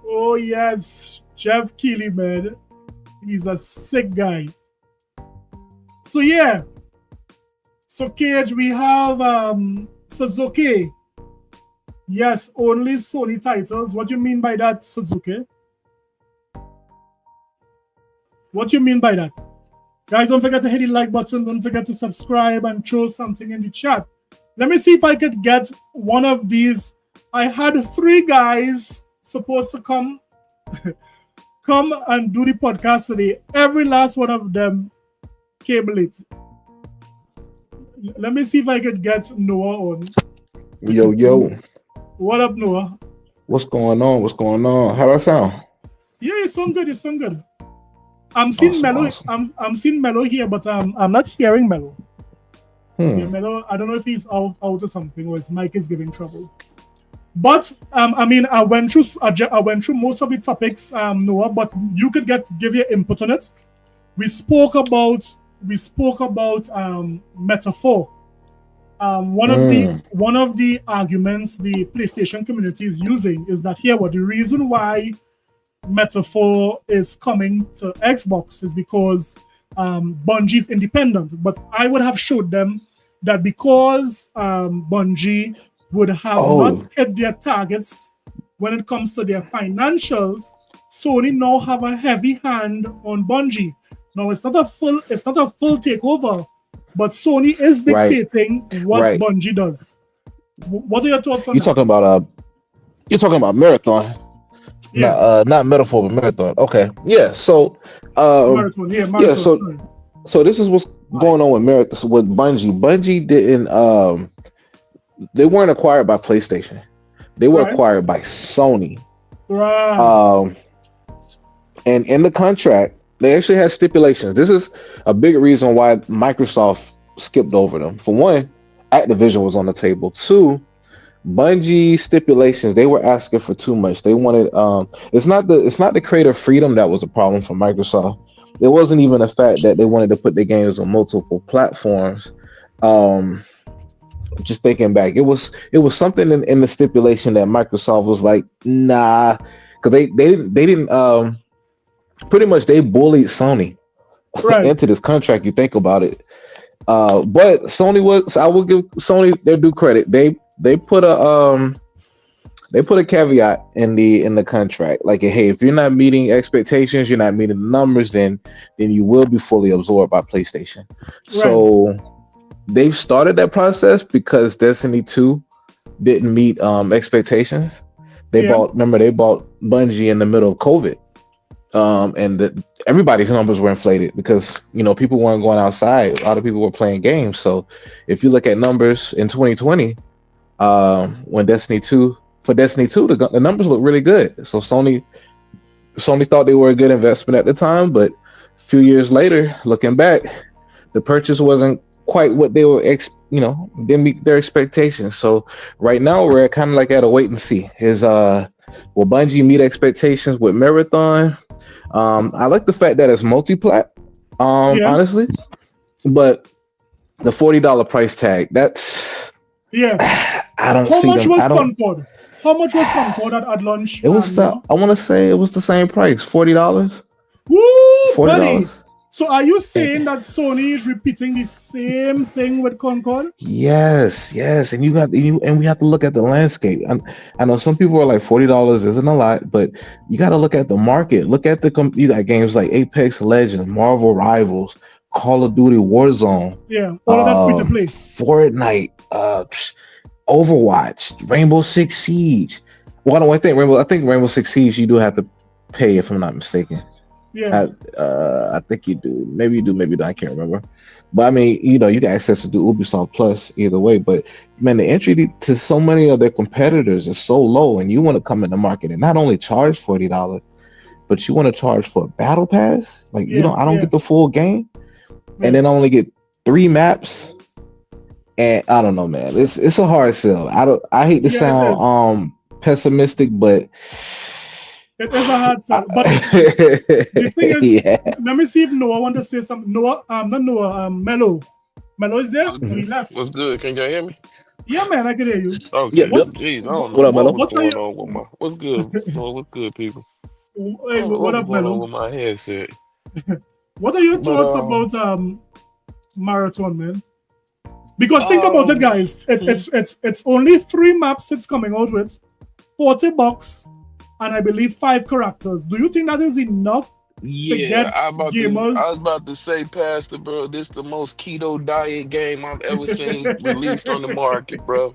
Oh yes, Jeff Keighley, man, he's a sick guy. So yeah, so Cage, we have Suzuki. Yes, only Sony titles. What do you mean by that, Suzuki? What do you mean by that? Guys, don't forget to hit the like button. Don't forget to subscribe and throw something in the chat. Let me see if I could get one of these. I had 3 guys supposed to come and do the podcast today. Every last one of them came late. Let me see if I could get Noah on. Yo. What up, Noah? What's going on? How do I sound? Yeah, you sound good. I'm seeing Mello. Awesome. I'm seeing Mello here, but I'm not hearing Mello. Yeah, Melo, I don't know if he's out or something, or his mic is giving trouble. But I mean, I went through most of the topics, Noah. But you could give your input on it. We spoke about metaphor. One of the arguments the PlayStation community is using is that the reason why metaphor is coming to Xbox is because Bungie's independent. But I would have showed them that because Bungie would have not hit their targets when it comes to their financials, Sony now have a heavy hand on Bungie. Now it's not a full takeover, but Sony is dictating what Bungie does. What are your thoughts on that? You're talking about Marathon. Yeah. Not Metaphor, but Marathon. Okay. Yeah. So Marathon. So this is what's going on with Bungie. Bungie didn't they weren't acquired by PlayStation. They were acquired by Sony. Right. And in the contract, they actually had stipulations. This is a big reason why Microsoft skipped over them. For one, Activision was on the table. Two, Bungie stipulations, they were asking for too much. They wanted it's not the creative freedom that was a problem for Microsoft. It wasn't even the fact that they wanted to put their games on multiple platforms. Just thinking back, it was something in the stipulation that Microsoft was like, nah, because they didn't pretty much they bullied Sony into this contract. You think about it, but Sony I will give Sony their due credit. They put a caveat in the contract, like, hey, if you're not meeting expectations, you're not meeting the numbers, then you will be fully absorbed by PlayStation. So they've started that process because Destiny 2 didn't meet expectations. They bought Bungie in the middle of COVID. And everybody's numbers were inflated because people weren't going outside. A lot of people were playing games. So if you look at numbers in 2020, when Destiny 2, the numbers look really good. So Sony thought they were a good investment at the time, but a few years later, looking back, the purchase wasn't quite what they were didn't meet their expectations. So right now we're kind of like at a wait and see. Will Bungie meet expectations with Marathon? I like the fact that it's multi-plat, honestly, but the $40 price tag, that's I don't see them. CONCORD? How much was CONCORD at launch? It was I want to say it was the same price, $40. Woo, $40. So are you saying that Sony is repeating the same thing with CONCORD? Yes, and we have to look at the landscape. I know some people are like $40 isn't a lot, but you got to look at the market. Look at you got games like Apex Legends, Marvel Rivals, Call of Duty Warzone. Yeah, all of that free to play. Fortnite, Overwatch, Rainbow Six Siege. Well, I think Rainbow Six Siege you do have to pay if I'm not mistaken. Yeah, I think you do. Maybe you do. Maybe not. I can't remember. But I mean, you got access to Ubisoft Plus either way. But man, the entry to so many of their competitors is so low, and you want to come in the market and not only charge $40, but you want to charge for a battle pass. Like I don't get the full game, and then I only get 3 maps. And I don't know, man. It's a hard sell. I hate to sound pessimistic, but. It is a hard sell, but the thing is, let me see if Noah want to say something. Noah, not Noah, Melo. Melo is there? He left. What's good? Can y'all hear me? Yeah, man, I can hear you. Okay. Jeez, I don't know what up, Melo? What's going on with my? What's good? What's good, people? Hey, what up, Melo? With my headset. What are your thoughts about Marathon, man? Because think about it, guys. It's only 3 maps it's coming out with, $40. And I believe 5 characters. Do you think that is enough to get gamers? I was about to say, Pastor, bro, this is the most keto diet game I've ever seen released on the market, bro.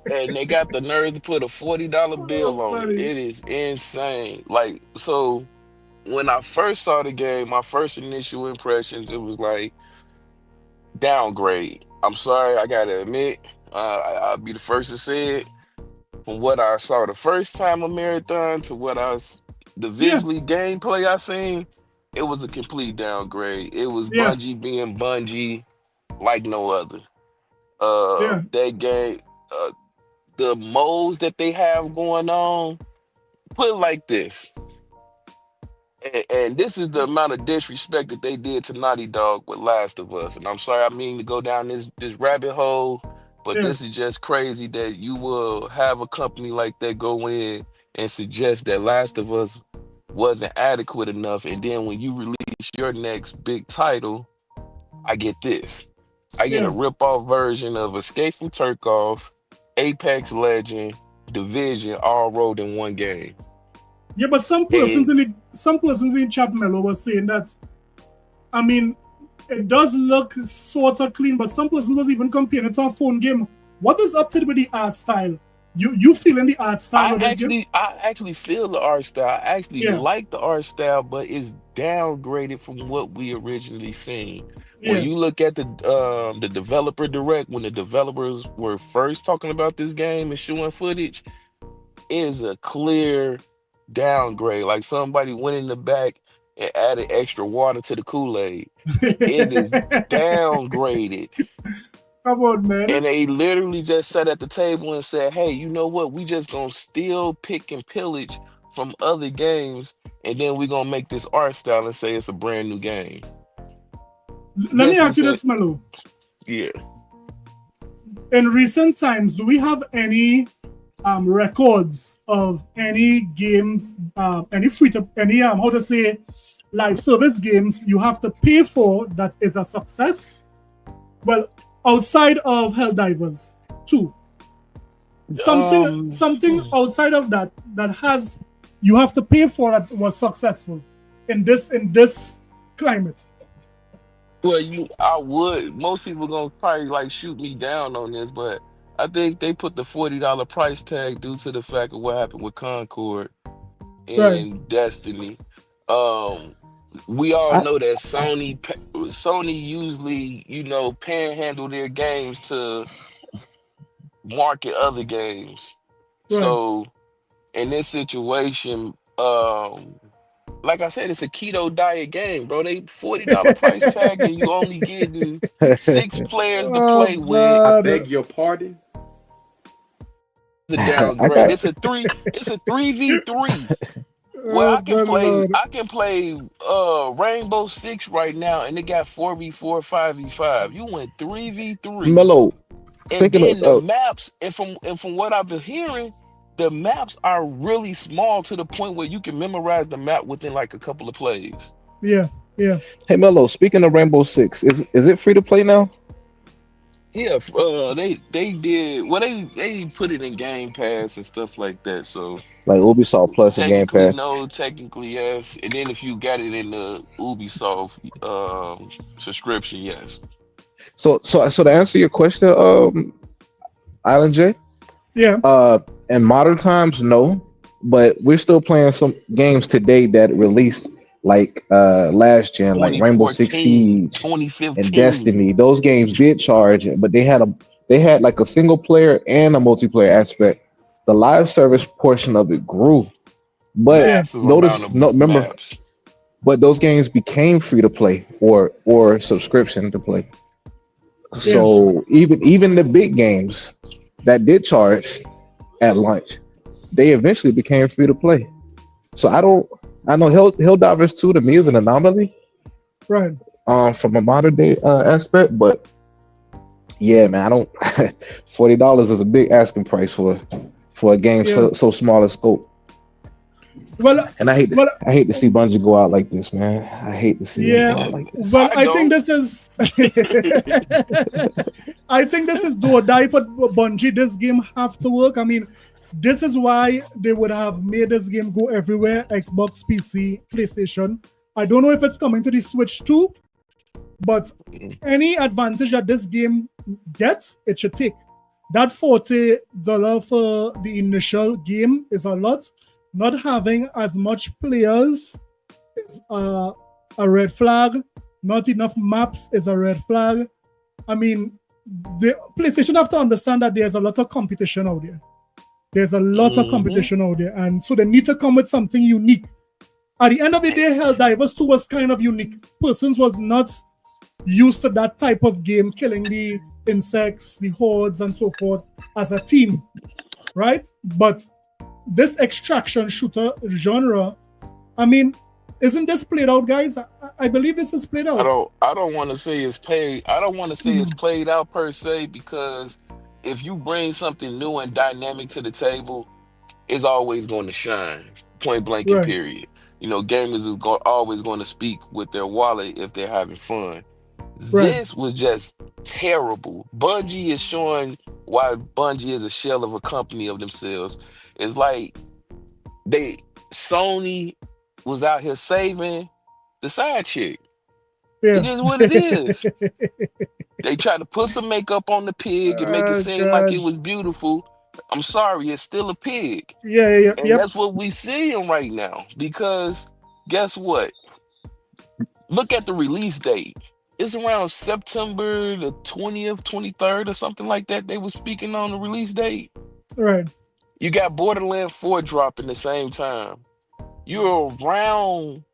And they got the nerve to put a $40 bill on it. It is insane. Like, so when I first saw the game, my first initial impressions, it was like downgrade. I'm sorry, I gotta admit, I'll be the first to say it. From what I saw the first time a Marathon to what the visually gameplay I seen, it was a complete downgrade. It was Bungie being Bungie like no other. Yeah. That game, the modes that they have going on, put it like this. And this is the amount of disrespect that they did to Naughty Dog with Last of Us. And I'm sorry, I mean to go down this rabbit hole, but Yeah. this is just crazy that you will have a company like that go in and suggest that Last of Us wasn't adequate enough. And then when you release your next big title, I get this. I get a Yeah. rip-off version of Escape from Tarkov, Apex Legend, Division, all rolled in one game. Yeah, but some persons in chat, Mello, was saying that, I mean, it does look sort of clean, but some persons was even comparing it to a phone game. What is up to with the art style? You feeling the art style of this game? I actually feel the art style. I actually Yeah. like the art style, but it's downgraded from what we originally seen. Yeah. When you look at the developer direct, when the developers were first talking about this game and showing footage, it is a clear downgrade. Like somebody went in the back and added extra water to the Kool-Aid. It is downgraded. Come on, man. And they literally just sat at the table and said, hey, you know what? We just gonna steal, pick, and pillage from other games, and then we gonna make this art style and say it's a brand new game. Let me ask you this, Mello. Yeah. In recent times, do we have any records of any games, any how to say, live service games you have to pay for that is a success? Well, outside of Helldivers 2, something outside of that has you have to pay for that was successful in this climate. Well, I would. Most people gonna probably like shoot me down on this, but I think they put the $40 price tag due to the fact of what happened with Concord and Destiny. We all know that Sony usually, panhandle their games to market other games. Right. So in this situation, like I said, it's a keto diet game, bro. They $40 price tag and you only getting 6 players to play with. I beg your pardon. It's a downgrade. It's a 3v3. Well, I can play Rainbow Six right now, and it got 4v4, 5v5. You went 3v3. Mellow. And then the maps, and from what I've been hearing, the maps are really small to the point where you can memorize the map within like a couple of plays. Yeah. Hey Mello, speaking of Rainbow Six, is it free to play now? Yeah, they did. Well, they put it in Game Pass and stuff like that. So like Ubisoft Plus and Game Pass. No, technically yes. And then if you got it in the Ubisoft subscription, yes. So to answer your question, Island J. Yeah. In modern times, no, but we're still playing some games today that released like last gen, like Rainbow Six Siege 2015. and Destiny. Those games did charge, but they had like a single player and a multiplayer aspect. The live service portion of it grew, but but those games became free to play or subscription to play. So even the big games that did charge at launch, they eventually became free to play. So I know Helldivers 2 to me is an anomaly, right? From a modern day aspect, but yeah, man, I don't. $40 is a big asking price for a game so small in scope. Well, and I hate to see Bungie go out like this, man. I hate to see them go out like this. Well, I think this is do or die for Bungie. This game have to work. I mean, this is why they would have made this game go everywhere: Xbox, PC, PlayStation. I don't know if it's coming to the Switch too, but any advantage that this game gets, it should take. That $40 for the initial game is a lot. Not having as much players is a red flag. Not enough maps is a red flag. I mean, the PlayStation have to understand that there's a lot of competition out there. There's a lot of competition out there, and so they need to come with something unique. At the end of the day, Helldivers 2 was kind of unique. Persons was not used to that type of game, killing the insects, the hordes, and so forth as a team, right? But this extraction shooter genre, I mean, isn't this played out, guys? I believe this is played out. I don't want to say it's played. I don't want to say it's played out per se, because if you bring something new and dynamic to the table, it's always going to shine. Point blank and Right. period. You know, gamers is always going to speak with their wallet if they're having fun. Right. This was just terrible. Bungie is showing why Bungie is a shell of a company of themselves. It's like Sony was out here saving the side chick. Yeah. It is what it is. They tried to put some makeup on the pig and make it seem like it was beautiful. I'm sorry, it's still a pig. Yeah. And that's what we seeing right now. Because guess what? Look at the release date. It's around September the 20th, 23rd, or something like that. They were speaking on the release date. Right. You got Borderlands 4 dropping the same time. You're around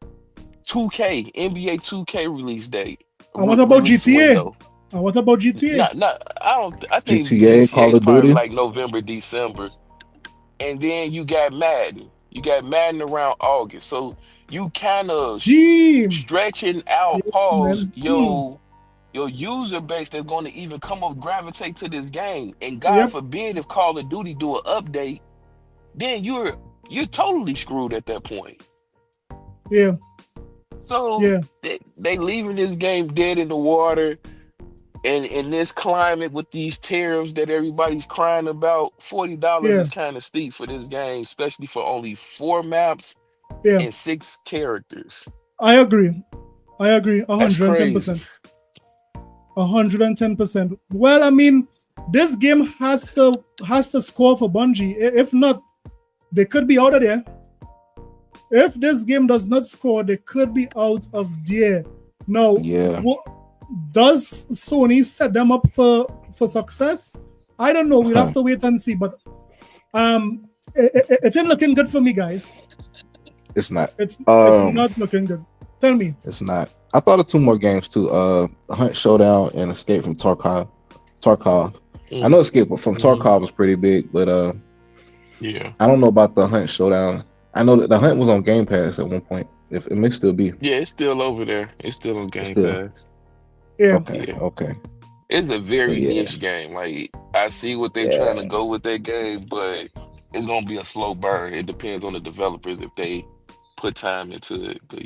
2K, NBA 2K release date. And what about Release GTA? window. And what about GTA? I think GTA, Call is of probably Duty? like November, December. And then you got Madden. You got Madden around August. So you kind of stretching out, your user base that's going to even come up gravitate to this game. And God forbid if Call of Duty do an update, then you're totally screwed at that point. Yeah. So they leaving this game dead in the water. And in this climate with these tariffs that everybody's crying about, $40 is kind of steep for this game, especially for only 4 maps and 6 characters. I agree. 110%. 110%. Well, I mean, this game has to score for Bungie. If not, they could be out of there. If this game does not score, they could be out of there. Now, does Sony set them up for success? I don't know. We'll have to wait and see. But it's not looking good for me, guys. It's not. It's not looking good. Tell me. It's not. I thought of 2 more games too. Hunt Showdown and Escape from Tarkov. I know Escape from Tarkov was pretty big, but I don't know about the Hunt Showdown. I know that the Hunt was on Game Pass at one point. If it may still be. Yeah, it's still over there. It's still on Game Pass. Yeah. Okay. It's a very niche game. Like, I see what they're trying to go with that game, but it's gonna be a slow burn. It depends on the developers if they put time into it. But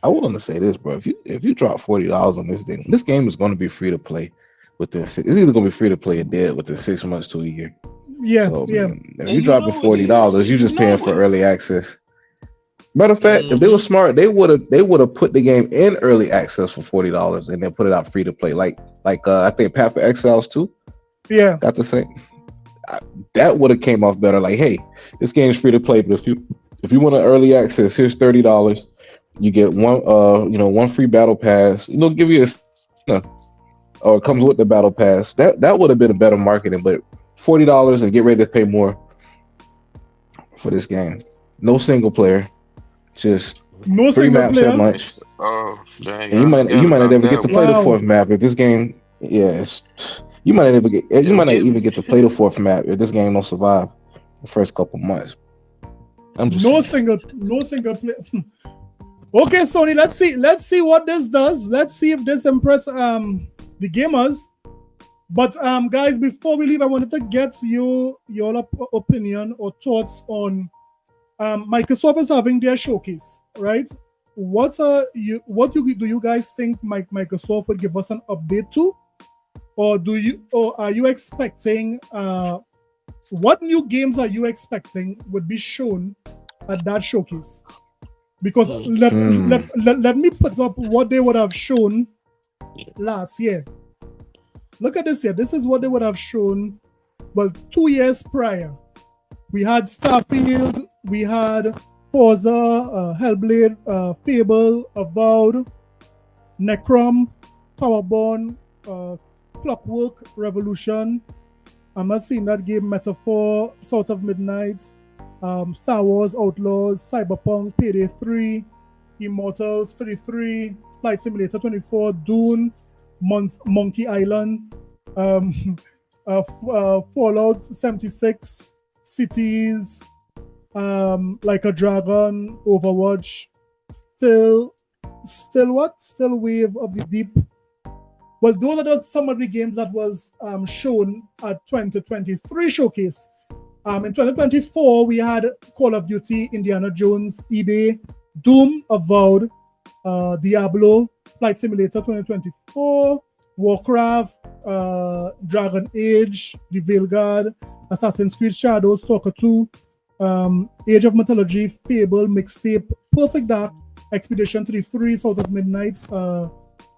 I want to say this, bro. If you drop $40 on this game is going to be free to play within it's either going to be free to play or dead within 6 months to a year. Yeah, so, if you dropping $40, you just paying for early access. Matter of fact, if they were smart, they would have put the game in early access for $40 and then put it out free to play. Like I think Path for Exiles 2. Yeah, got the same. That would have came off better. Like, hey, this game's free to play, but if you want an early access, here's $30. You get one free battle pass. Give you or it comes with the battle pass. That would have been a better marketing, but $40 and get ready to pay more for this game. No single player, just no 3 maps at lunch. Oh, dang! And you might not ever get to play the 4th map if this game. Yes, you might not even get to play the 4th map if this game don't survive the first couple months. No single player. Okay, Sony, let's see what this does. Let's see if this impresses the gamers. But guys, before we leave, I wanted to get your opinion or thoughts on Microsoft is having their showcase, right? What do you guys think Microsoft would give us an update to? Or are you expecting what new games are you expecting would be shown at that showcase? Because let me put up what they would have shown last year. Look at this here. This is what they would have shown. Well, 2 years prior, we had Starfield, we had Forza, Hellblade, Fable, Avowed, Necrom, Powerborn, Clockwork, Revolution. I'm not seeing that game. Metaphor, South of Midnight, Star Wars Outlaws, Cyberpunk, Payday 3, Immortals 33, Flight Simulator 24, Dune, Monkey Island, Fallout 76, Cities, Like a Dragon, Overwatch, still what? Still Wave of the Deep. Well, those are some of the games that was shown at 2023 showcase. In 2024, we had Call of Duty, Indiana Jones, eBay, Doom, Avowed, Diablo, Flight Simulator 2024, Warcraft, Dragon Age, The Veilguard, Assassin's Creed Shadows, Stalker 2, Age of Mythology, Fable, Mixtape, Perfect Dark, Expedition 33, South of Midnight,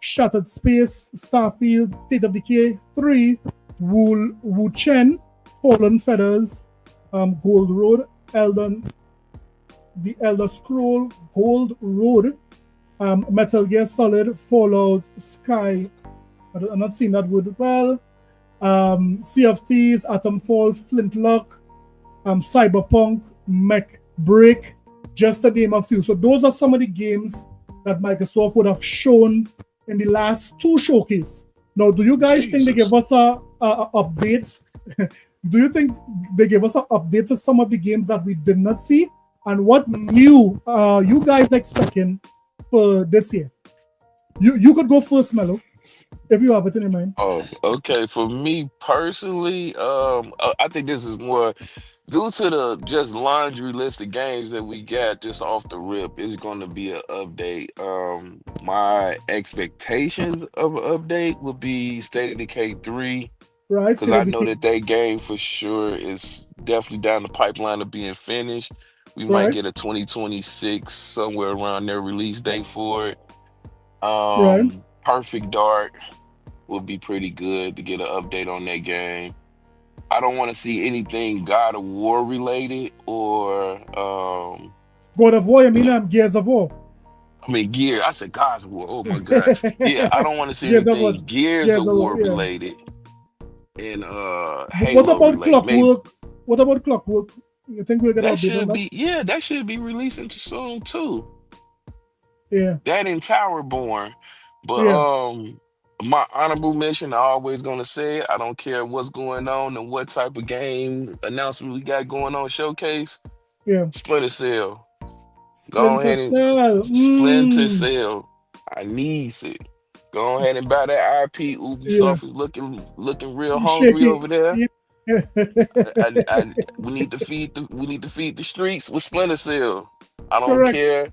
Shattered Space, Starfield, State of Decay 3, Wu Chen, Fallen Feathers, Gold Road, The Elder Scroll, Gold Road, Metal Gear Solid, Fallout, Sky. I'm not seeing that word well. Sea of Thieves, Atomfall, Flintlock, Cyberpunk, Mech Break, just to name a few. So those are some of the games that Microsoft would have shown in the last two showcase. Now, do you guys think they give us a update? Do you think they gave us an update to some of the games that we did not see? And what new you guys expecting for this year? You could go first, Mello, if you have it in your mind. Oh, okay. For me personally, I think this is more due to the just laundry list of games that we got just off the rip. It's going to be an update. My expectations of an update would be State of Decay 3. Right. Because I know that game for sure is definitely down the pipeline of being finished. We might get a 2026 somewhere around their release date for it. Perfect Dark would be pretty good to get an update on that game. I don't want to see anything God of War related or God of War, I mean Gears of War. I mean Gear. I said God of War. Oh my gosh. Yeah, I don't want to see anything Gears of War related. And Halo what about related. Clockwork? Maybe. What about Clockwork? You think we're gonna that should be releasing soon too. Yeah. That and Towerborn. But my honorable mention, I always gonna say it. I don't care what's going on and what type of game announcement we got going on showcase. Yeah. Splinter Cell. Splinter Cell. Splinter Cell. I need it. Go ahead and buy that IP. Ubisoft is looking real hungry over there. We need to feed the streets with Splinter Cell. I don't care.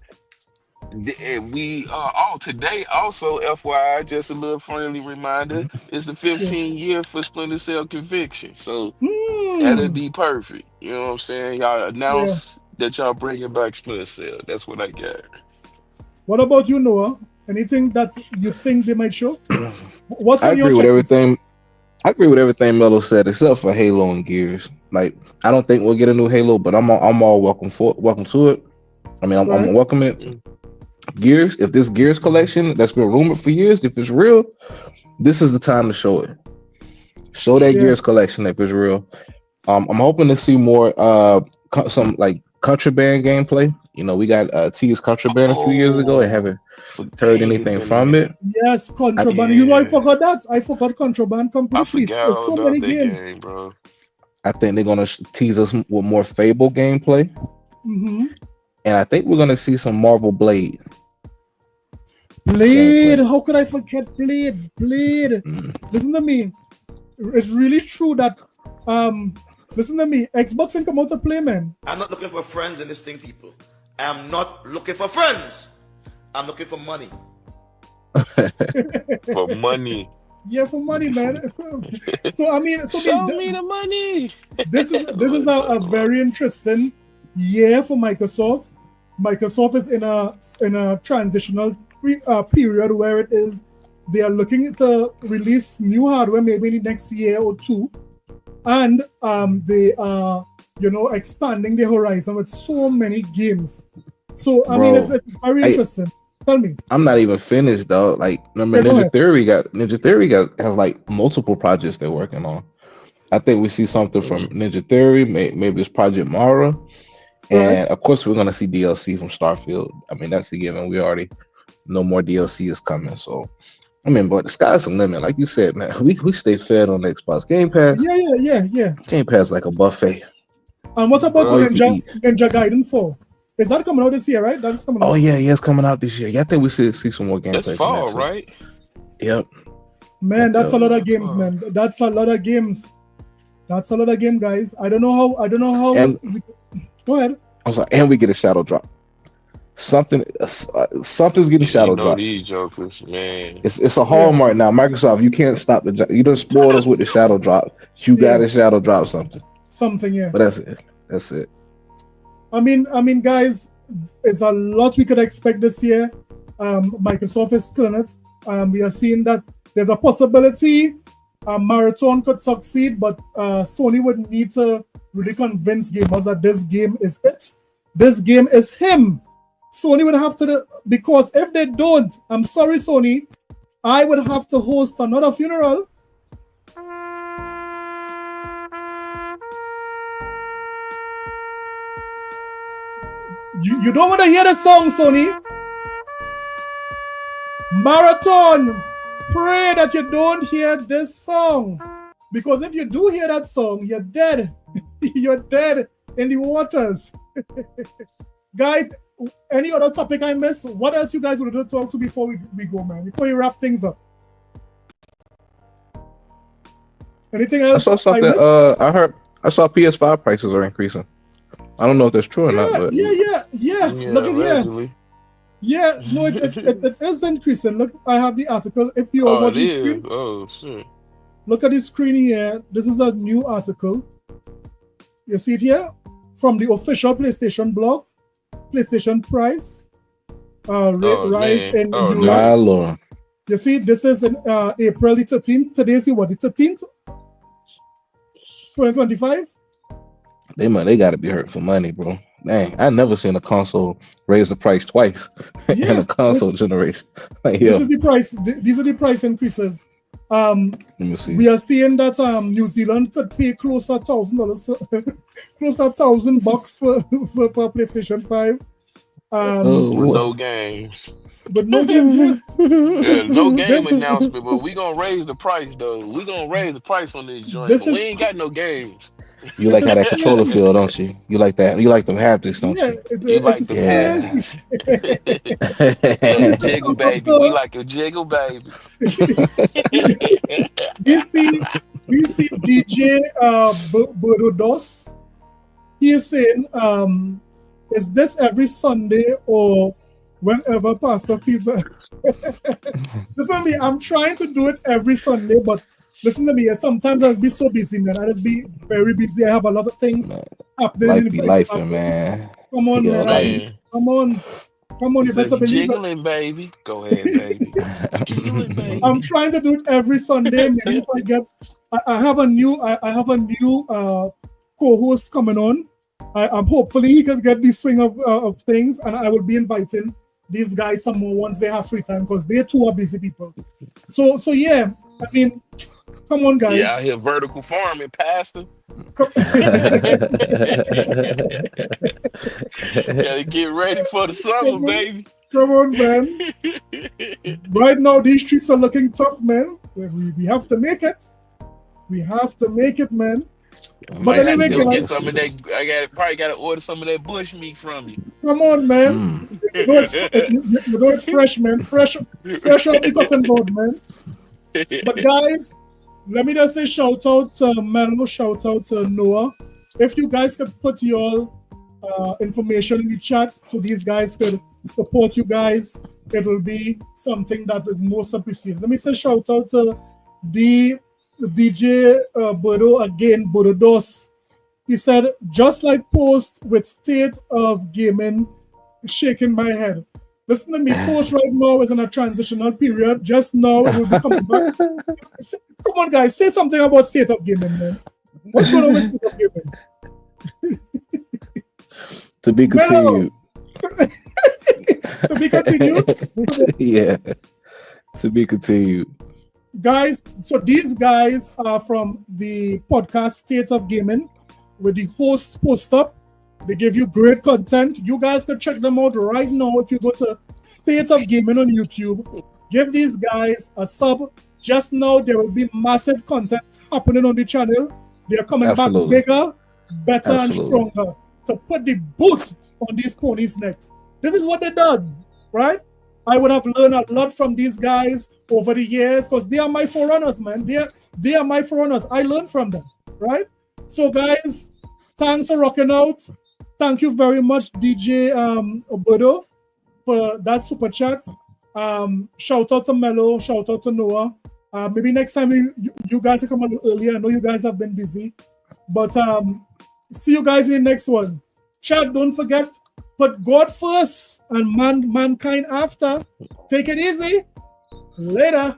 We today also, FYI, just a little friendly reminder, it's the 15 year for Splinter Cell Conviction. So that'd be perfect. You know what I'm saying? Y'all announce that y'all bringing back Splinter Cell. That's what I got. What about you, Noah? Anything that you think they might show? What's I agree with everything. I agree with everything Melo said, except for Halo and Gears. Like, I don't think we'll get a new Halo, but I'm all welcome to it. I mean, I'm welcoming it. Gears, if this Gears collection that's been rumored for years, if it's real, this is the time to show it. Show that Gears collection if it's real. I'm hoping to see more some like Contraband gameplay. You know, we got T's Contraband a few years ago and haven't heard anything from it. Yes, Contraband. You know, I forgot that. I forgot Contraband completely. There's so many games. Game, bro. I think they're gonna tease us with more Fable gameplay. And I think we're gonna see some Marvel Blade. Blade, how could I forget Blade? Listen to me. It's really true that listen to me. Xbox can come out to play, man. I'm not looking for friends in this thing, people. I'm not looking for friends. I'm looking for money. For money. Yeah, for money, man. So I mean, show me the money. This is a very interesting year for Microsoft. Microsoft is in a transitional period where they are looking to release new hardware maybe in the next year or two, and they are expanding their horizon with so many games. So I mean, it's very interesting. Tell me. I'm not even finished though. Like, remember Ninja Theory has like multiple projects they're working on. I think we see something from Ninja Theory. Maybe it's Project Mara, and of course we're gonna see DLC from Starfield. I mean, that's a given. We already no more DLC is coming. So I mean, but the sky's the limit. Like you said, man, we stay fed on Xbox Game Pass. Yeah. Game Pass like a buffet. And what about Bro, Ninja Gaiden 4? Is that coming out this year, right? That's coming out. Oh yeah, it's coming out this year. Yeah, I think we should see some more gameplay. That's fall, right? Yep. Man, that's a lot of games, man. That's a lot of games. That's a lot of game, guys. I don't know how. Go ahead. I was like, and we get a shadow drop. Something's getting shadow drop. These jokers, man. It's a hallmark now. Microsoft, you can't stop the. You done spoiled us with the shadow drop. You got to shadow drop something. Something, yeah. But that's it. That's it. I mean, guys, it's a lot we could expect this year. Microsoft is killing it. We are seeing that there's a possibility Marathon could succeed, but Sony would need to really convince gamers that this game is it. This game is him. Sony would have to, because if they don't, I'm sorry, Sony, I would have to host another funeral. You don't want to hear the song, Sony. Marathon, pray that you don't hear this song. Because if you do hear that song, you're dead. You're dead in the waters. Guys, any other topic I missed? What else you guys would like to talk to before we go, man? Before you wrap things up. Anything else? I saw something. I saw PS5 prices are increasing. I don't know if that's true or not. But Yeah. Look at here. Yeah, no, it is increasing. Look, I have the article. If you are watching screen, shit. Look at the screen here. This is a new article. You see it here from the official PlayStation blog. PlayStation price rise in my Lord. You see, this is in April the 13th. Today is the 13th? 2025? They got to be hurt for money, bro. Dang, I never seen a console raise the price twice in a console generation. Like, this is the price. These are the price increases. Let me see. We are seeing that New Zealand could pay close to $1,000, close to $1,000 for PlayStation 5. With no games. But no games. No game announcement, but we gonna raise the price though. We gonna raise the price on this joint. We ain't got no games. You like how that controller feel, don't you? You like that? You like them haptics, don't you? You like the jiggle, baby. We like a jiggle, baby. we see DJ Borodos. He is saying, is this every Sunday or whenever Pastor feels? Listen to me, I'm trying to do it every Sunday, but listen to me, sometimes I'll be so busy, man. I'll just be very busy. I have a lot of things happening. Life, man. Come on, man. Come on, you better believe jiggling, baby. Go ahead, baby. Jiggling, baby. I'm trying to do it every Sunday. Maybe if I get, I have a new co-host coming on. I'm hopefully he can get the swing of things, and I will be inviting these guys some more once they have free time, because they too are busy people. So yeah, I mean, come on, guys. Yeah, out here vertical farming, Pastor. Gotta get ready for the summer, baby. Come on, man. Right now, these streets are looking tough, man. We have to make it. We have to make it, man. But anyway, get some of that. Probably got to order some of that bush meat from you. Come on, man. You know it's fresh, man. Fresh off the cotton board, man. But guys, let me just say shout out to Melo, shout out to Noah. If you guys could put your information in the chat so these guys could support you guys, it will be something that is most appreciated. Let me say shout out to the DJ Bodo again, Borodos. He said, just like post with state of gaming, shaking my head. Listen to me, post right now is in a transitional period. Just now it will be coming back. Come on, guys, say something about state of gaming, man. What's going on with state of gaming? To be continued. To be continued? Yeah. To be continued. Guys, so these guys are from the podcast State of Gaming, with the hosts post up. They give you great content. You guys can check them out right now if you go to State of Gaming on YouTube. Give these guys a sub. Just now, there will be massive content happening on the channel. They're coming back bigger, better, and stronger to put the boot on these ponies' necks. This is what they done, right? I would have learned a lot from these guys over the years because they are my forerunners, man. They are my forerunners. I learned from them, right? So, guys, thanks for rocking out. Thank you very much, DJ Obodo, for that super chat. Shout out to Mello, shout out to Noah. Maybe next time you guys will come a little earlier. I know you guys have been busy. But see you guys in the next one. Chat, don't forget, put God first and mankind after. Take it easy. Later.